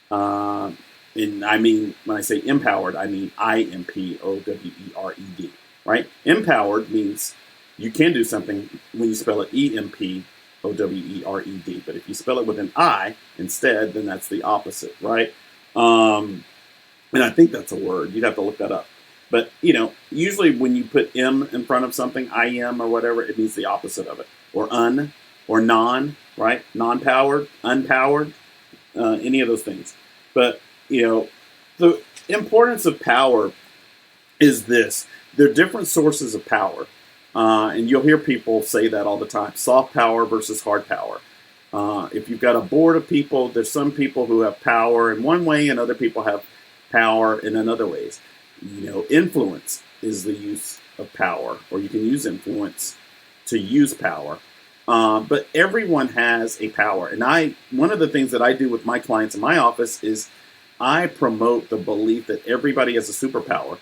And I mean, when I say empowered, I mean IMPOWERED, right? Empowered means you can do something when you spell it EMPOWERED, but if you spell it with an I instead, then that's the opposite, right? And I think that's a word. You'd have to look that up. But, usually when you put M in front of something, I am or whatever, it means the opposite of it. Or or non, right? Non-powered, unpowered, any of those things. But, the importance of power is this. There are different sources of power. And you'll hear people say that all the time. Soft power versus hard power. If you've got a board of people, there's some people who have power in one way and other people have power in another ways. Influence is the use of power, or you can use influence to use power. But everyone has a power. And one of the things that I do with my clients in my office is I promote the belief that everybody has a superpower.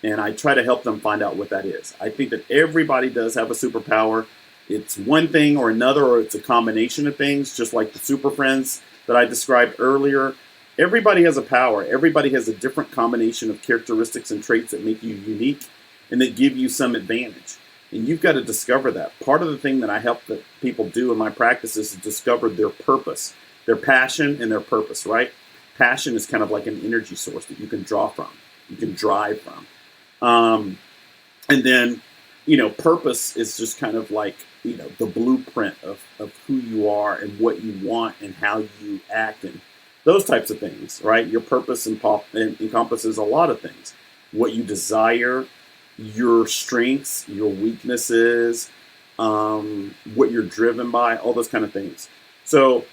And I try to help them find out what that is. I think that everybody does have a superpower. It's one thing or another, or it's a combination of things, just like the super friends that I described earlier. Everybody has a power. Everybody has a different combination of characteristics and traits that make you unique and that give you some advantage. And you've got to discover that. Part of the thing that I help that people do in my practice is to discover their purpose, their passion and their purpose, right? Passion is kind of like an energy source that you can draw from. you can drive from. And then, purpose is just kind of like, the blueprint of who you are and what you want and how you act and those types of things, right? Your purpose encompasses a lot of things. What you desire, your strengths, your weaknesses, what you're driven by, all those kind of things. So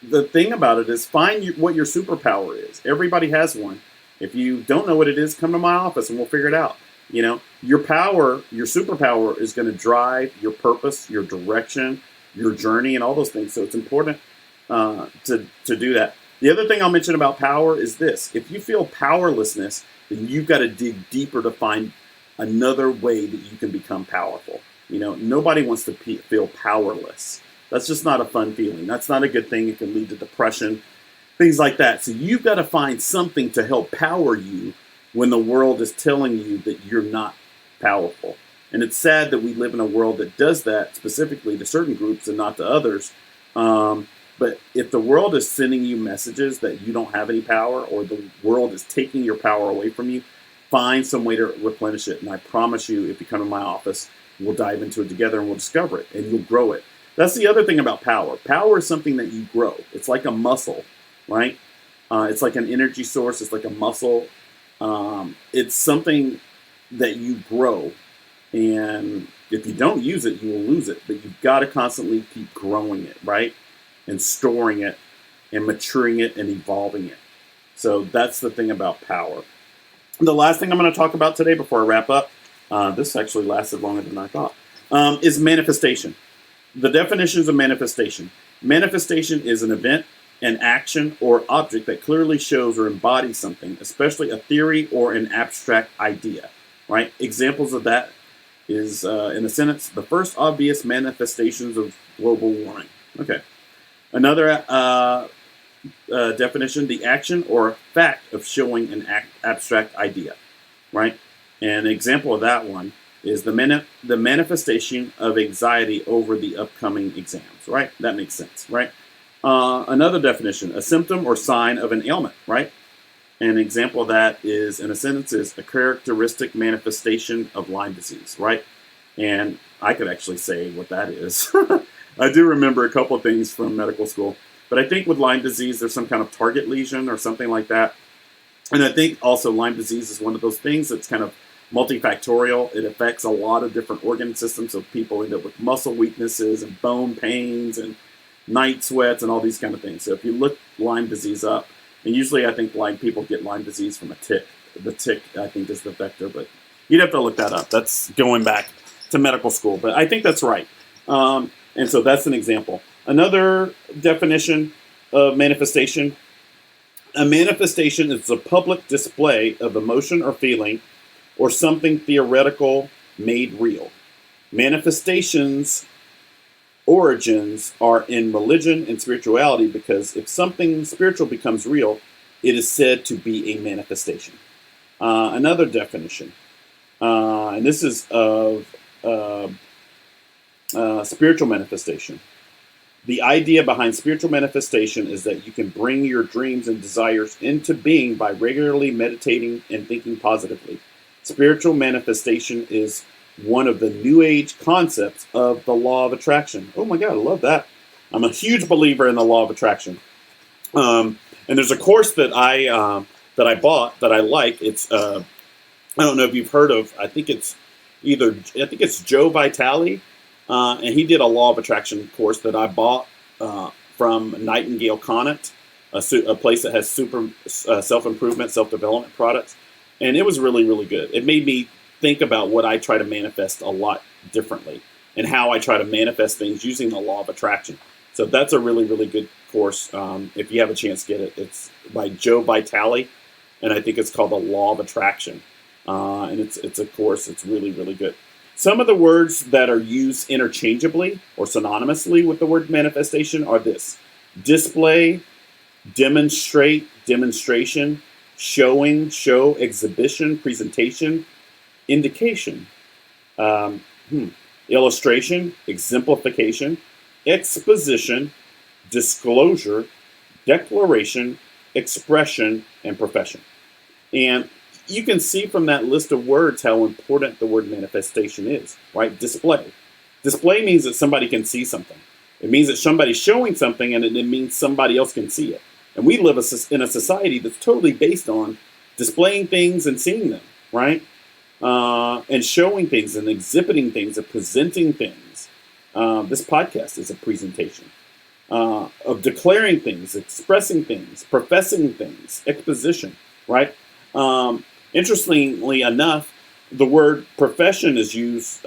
the thing about it is find what your superpower is. Everybody has one. If you don't know what it is, come to my office and we'll figure it out. Your power, your superpower is going to drive your purpose, your direction, your journey, and all those things. So it's important to do that. The other thing I'll mention about power is this. If you feel powerlessness, then you've got to dig deeper to find another way that you can become powerful. Nobody wants to feel powerless. That's just not a fun feeling. That's not a good thing. It can lead to depression, things like that. So you've got to find something to help power you when the world is telling you that you're not powerful. And it's sad that we live in a world that does that specifically to certain groups and not to others. But if the world is sending you messages that you don't have any power, or the world is taking your power away from you, find some way to replenish it. And I promise you, if you come to my office, we'll dive into it together and we'll discover it and you'll grow it. That's the other thing about power. Power is something that you grow. It's like a muscle, right? It's like an energy source. It's like a muscle. It's something that you grow. And if you don't use it, you will lose it. But you've got to constantly keep growing it, right? And storing it and maturing it and evolving it. So that's the thing about power. The last thing I'm going to talk about today before I wrap up, this actually lasted longer than I thought, is manifestation. The definitions of manifestation. Manifestation is an event, an action, or object that clearly shows or embodies something, especially a theory or an abstract idea, right? Examples of that is, in a sentence, the first obvious manifestations of global warming. Okay. Another definition, the action or fact of showing an abstract idea, right? An example of that one is the manifestation of anxiety over the upcoming exams, right? That makes sense, right? Another definition, a symptom or sign of an ailment, right? An example of that is, in a sentence, is a characteristic manifestation of Lyme disease, right? And I could actually say what that is. I do remember a couple of things from medical school, but I think with Lyme disease, there's some kind of target lesion or something like that. And I think also Lyme disease is one of those things that's kind of multifactorial. It affects a lot of different organ systems, so people end up with muscle weaknesses and bone pains and night sweats and all these kind of things. So if you look Lyme disease up, and usually I think people get Lyme disease from a tick. The tick, I think, is the vector, but you'd have to look that up. That's going back to medical school, but I think that's right. And so that's an example. Another definition of manifestation. A manifestation is a public display of emotion or feeling or something theoretical made real. Manifestations' origins are in religion and spirituality because if something spiritual becomes real, it is said to be a manifestation. Another definition, and this is of spiritual manifestation. The idea behind spiritual manifestation is that you can bring your dreams and desires into being by regularly meditating and thinking positively. Spiritual manifestation is one of the New Age concepts of the law of attraction. Oh my God, I love that. I'm a huge believer in the law of attraction. And there's a course that I bought that I like. It's I don't know if you've heard of. I think it's Joe Vitale. And he did a law of attraction course that I bought from Nightingale Conant, a place that has super self-improvement, self-development products. And it was really, really good. It made me think about what I try to manifest a lot differently and how I try to manifest things using the law of attraction. So that's a really, really good course. If you have a chance, get it. It's by Joe Vitale, and I think it's called The Law of Attraction. And it's a course. It's really, really good. Some of the words that are used interchangeably or synonymously with the word manifestation are this: display, demonstrate, demonstration, showing, show, exhibition, presentation, indication, illustration, exemplification, exposition, disclosure, declaration, expression, and profession. And, you can see from that list of words how important the word manifestation is, right? Display. Display means that somebody can see something. It means that somebody's showing something, and it means somebody else can see it. And we live in a society that's totally based on displaying things and seeing them, right? And showing things and exhibiting things and presenting things. This podcast is a presentation of declaring things, expressing things, professing things, exposition, right? Interestingly enough, the word profession is used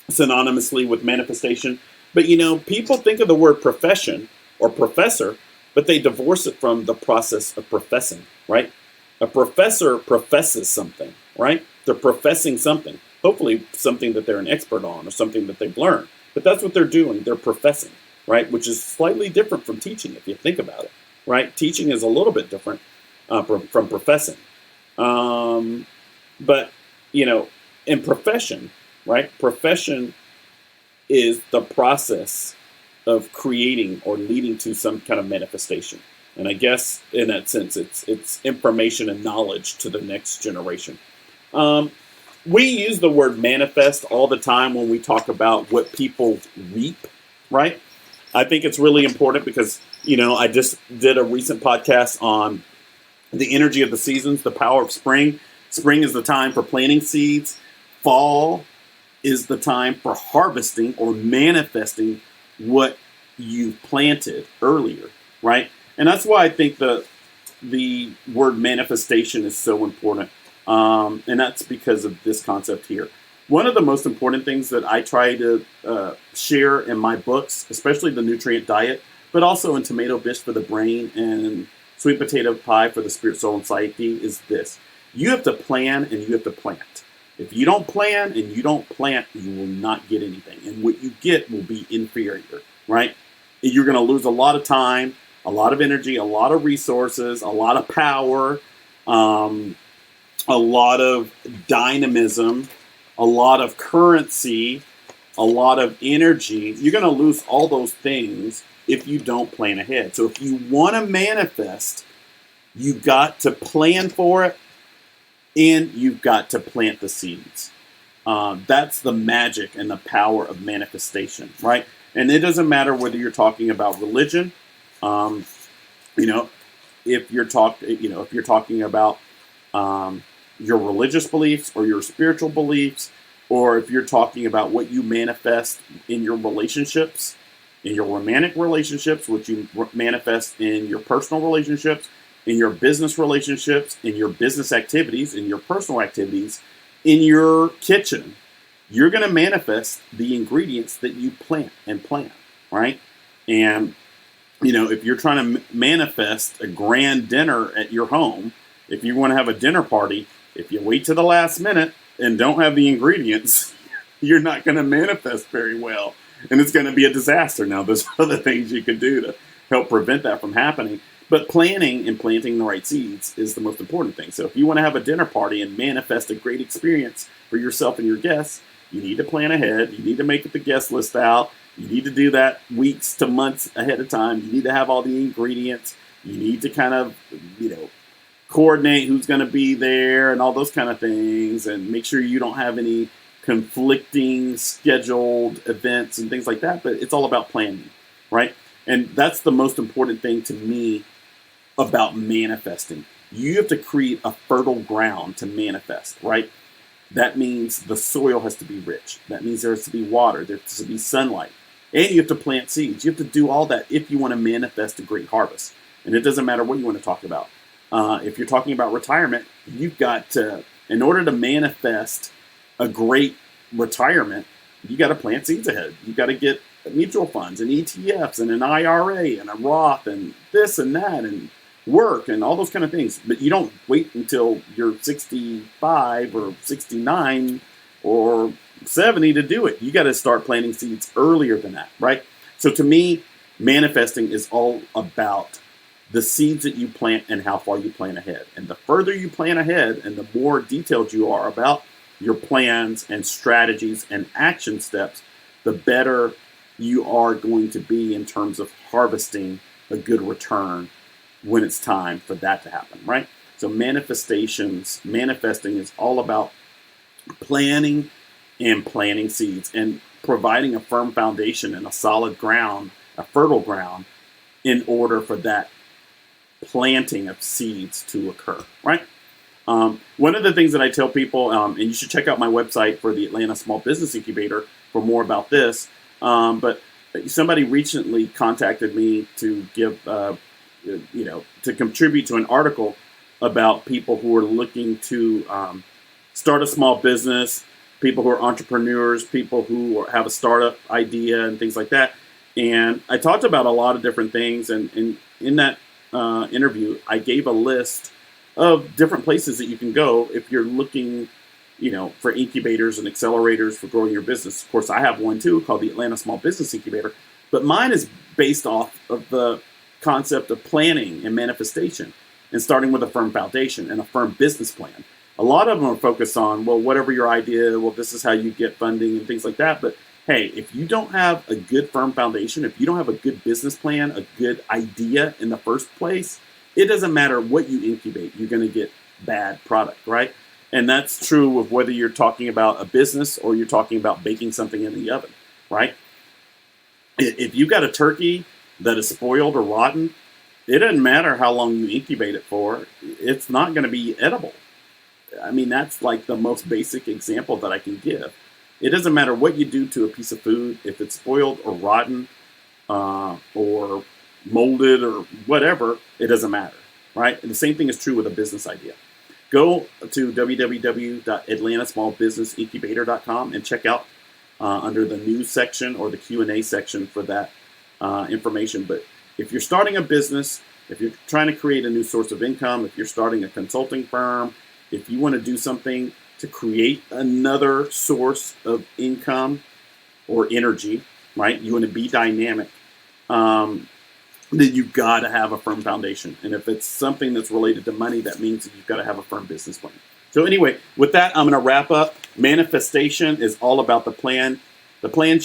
synonymously with manifestation. But, people think of the word profession or professor, but they divorce it from the process of professing, right? A professor professes something, right? They're professing something, hopefully something that they're an expert on or something that they've learned. But that's what they're doing. They're professing, right? Which is slightly different from teaching, if you think about it, right? Teaching is a little bit different from professing. But, in profession, right? Profession is the process of creating or leading to some kind of manifestation. And I guess in that sense, it's information and knowledge to the next generation. We use the word manifest all the time when we talk about what people reap, right? I think it's really important because, I just did a recent podcast on the energy of the seasons, the power of spring. Spring is the time for planting seeds. Fall is the time for harvesting or manifesting what you planted earlier, right? And that's why I think the word manifestation is so important. And that's because of this concept here. One of the most important things that I try to share in my books, especially the nutrient diet, but also in Tomato Bisque for the brain and Sweet Potato Pie for the spirit, soul, and psyche, is this. You have to plan and you have to plant. If you don't plan and you don't plant, you will not get anything. And what you get will be inferior, right? You're going to lose a lot of time, a lot of energy, a lot of resources, a lot of power, a lot of dynamism, a lot of currency, a lot of energy. You're going to lose all those things if you don't plan ahead. So if you want to manifest, you got to plan for it. And you've got to plant the seeds. That's the magic and the power of manifestation, right? And it doesn't matter whether you're talking about religion, if you're talking about your religious beliefs or your spiritual beliefs, or if you're talking about what you manifest in your relationships, in your romantic relationships, what you manifest in your personal relationships, in your business relationships, in your business activities, in your personal activities, in your kitchen, you're going to manifest the ingredients that you plant, right? And, if you're trying to manifest a grand dinner at your home, if you want to have a dinner party, if you wait to the last minute and don't have the ingredients, you're not going to manifest very well. And it's going to be a disaster. Now, there's other things you can do to help prevent that from happening. But planning and planting the right seeds is the most important thing. So if you want to have a dinner party and manifest a great experience for yourself and your guests, you need to plan ahead. You need to make the guest list out. You need to do that weeks to months ahead of time. You need to have all the ingredients. You need to kind of, coordinate who's going to be there and all those kind of things, and make sure you don't have any conflicting scheduled events and things like that. But it's all about planning, right? And that's the most important thing to me about manifesting. You have to create a fertile ground to manifest, right? That means the soil has to be rich. That means there has to be water. There has to be sunlight. And you have to plant seeds. You have to do all that if you want to manifest a great harvest. And it doesn't matter what you want to talk about. If you're talking about retirement, you've got to, in order to manifest a great retirement, you got to plant seeds ahead. You got to get mutual funds and ETFs and an IRA and a Roth and this and that and work and all those kind of things. But you don't wait until you're 65 or 69 or 70 to do it. You got to start planting seeds earlier than that, right? So to me, manifesting is all about the seeds that you plant and how far you plan ahead. And the further you plan ahead and the more detailed you are about your plans and strategies and action steps, the better you are going to be in terms of harvesting a good return when it's time for that to happen, right? So manifesting is all about planning and planting seeds and providing a firm foundation and a solid ground, a fertile ground, in order for that planting of seeds to occur, right? One of the things that I tell people, and you should check out my website for the Atlanta Small Business Incubator for more about this, but somebody recently contacted me to give, to contribute to an article about people who are looking to start a small business, people who are entrepreneurs, people who have a startup idea and things like that. And I talked about a lot of different things. And in that interview, I gave a list of different places that you can go if you're looking, for incubators and accelerators for growing your business. Of course, I have one too called the Atlanta Small Business Incubator, but mine is based off of the concept of planning and manifestation and starting with a firm foundation and a firm business plan. A lot of them are focused on, well, whatever your idea, well, this is how you get funding and things like that. But hey, if you don't have a good firm foundation, if you don't have a good business plan, a good idea in the first place, it doesn't matter what you incubate, you're going to get bad product, right? And that's true of whether you're talking about a business or you're talking about baking something in the oven, right? If you got a turkey that is spoiled or rotten, it doesn't matter how long you incubate it for, it's not going to be edible. I mean, that's like the most basic example that I can give. It doesn't matter what you do to a piece of food, if it's spoiled or rotten or molded or whatever, it doesn't matter, right? And the same thing is true with a business idea. Go to www.atlantasmallbusinessincubator.com and check out under the news section or the Q&A section for that information. But if you're starting a business, if you're trying to create a new source of income, if you're starting a consulting firm, if you want to do something to create another source of income or energy, right? You want to be dynamic, then you've got to have a firm foundation. And if it's something that's related to money, that means that you've got to have a firm business plan. So anyway, with that, I'm going to wrap up. Manifestation is all about the plans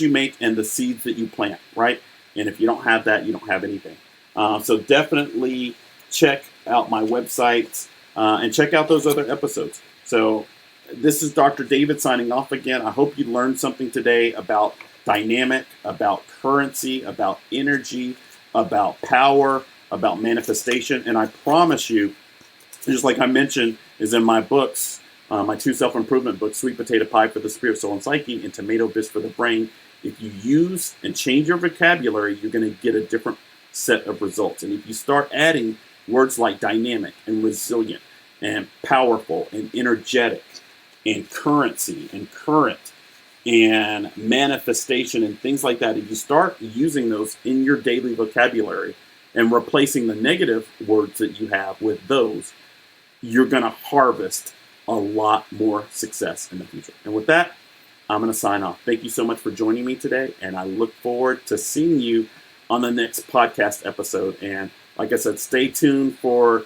you make and the seeds that you plant, right? And if you don't have that, you don't have anything. So definitely check out my websites and check out those other episodes. So this is Dr. David signing off again. I hope you learned something today about dynamic, about currency, about energy, about power, about manifestation. And I promise you, just like I mentioned, is in my books, my 2 self-improvement books, Sweet Potato Pie for the Spirit, Soul, and Psyche, and Tomato Bisque for the Brain. If you use and change your vocabulary, you're going to get a different set of results. And if you start adding words like dynamic and resilient and powerful and energetic and currency and current and manifestation and things like that, if you start using those in your daily vocabulary and replacing the negative words that you have with those, you're going to harvest a lot more success in the future. And with that, I'm going to sign off. Thank you so much for joining me today, and I look forward to seeing you on the next podcast episode. And like I said, stay tuned for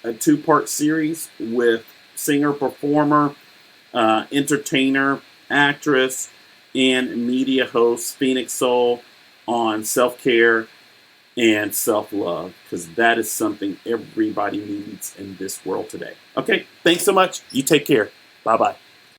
a two-part series with singer, performer, entertainer, actress, and media host Phoenix Soul on self-care and self-love, because that is something everybody needs in this world today. Okay, thanks so much. You take care. Bye-bye.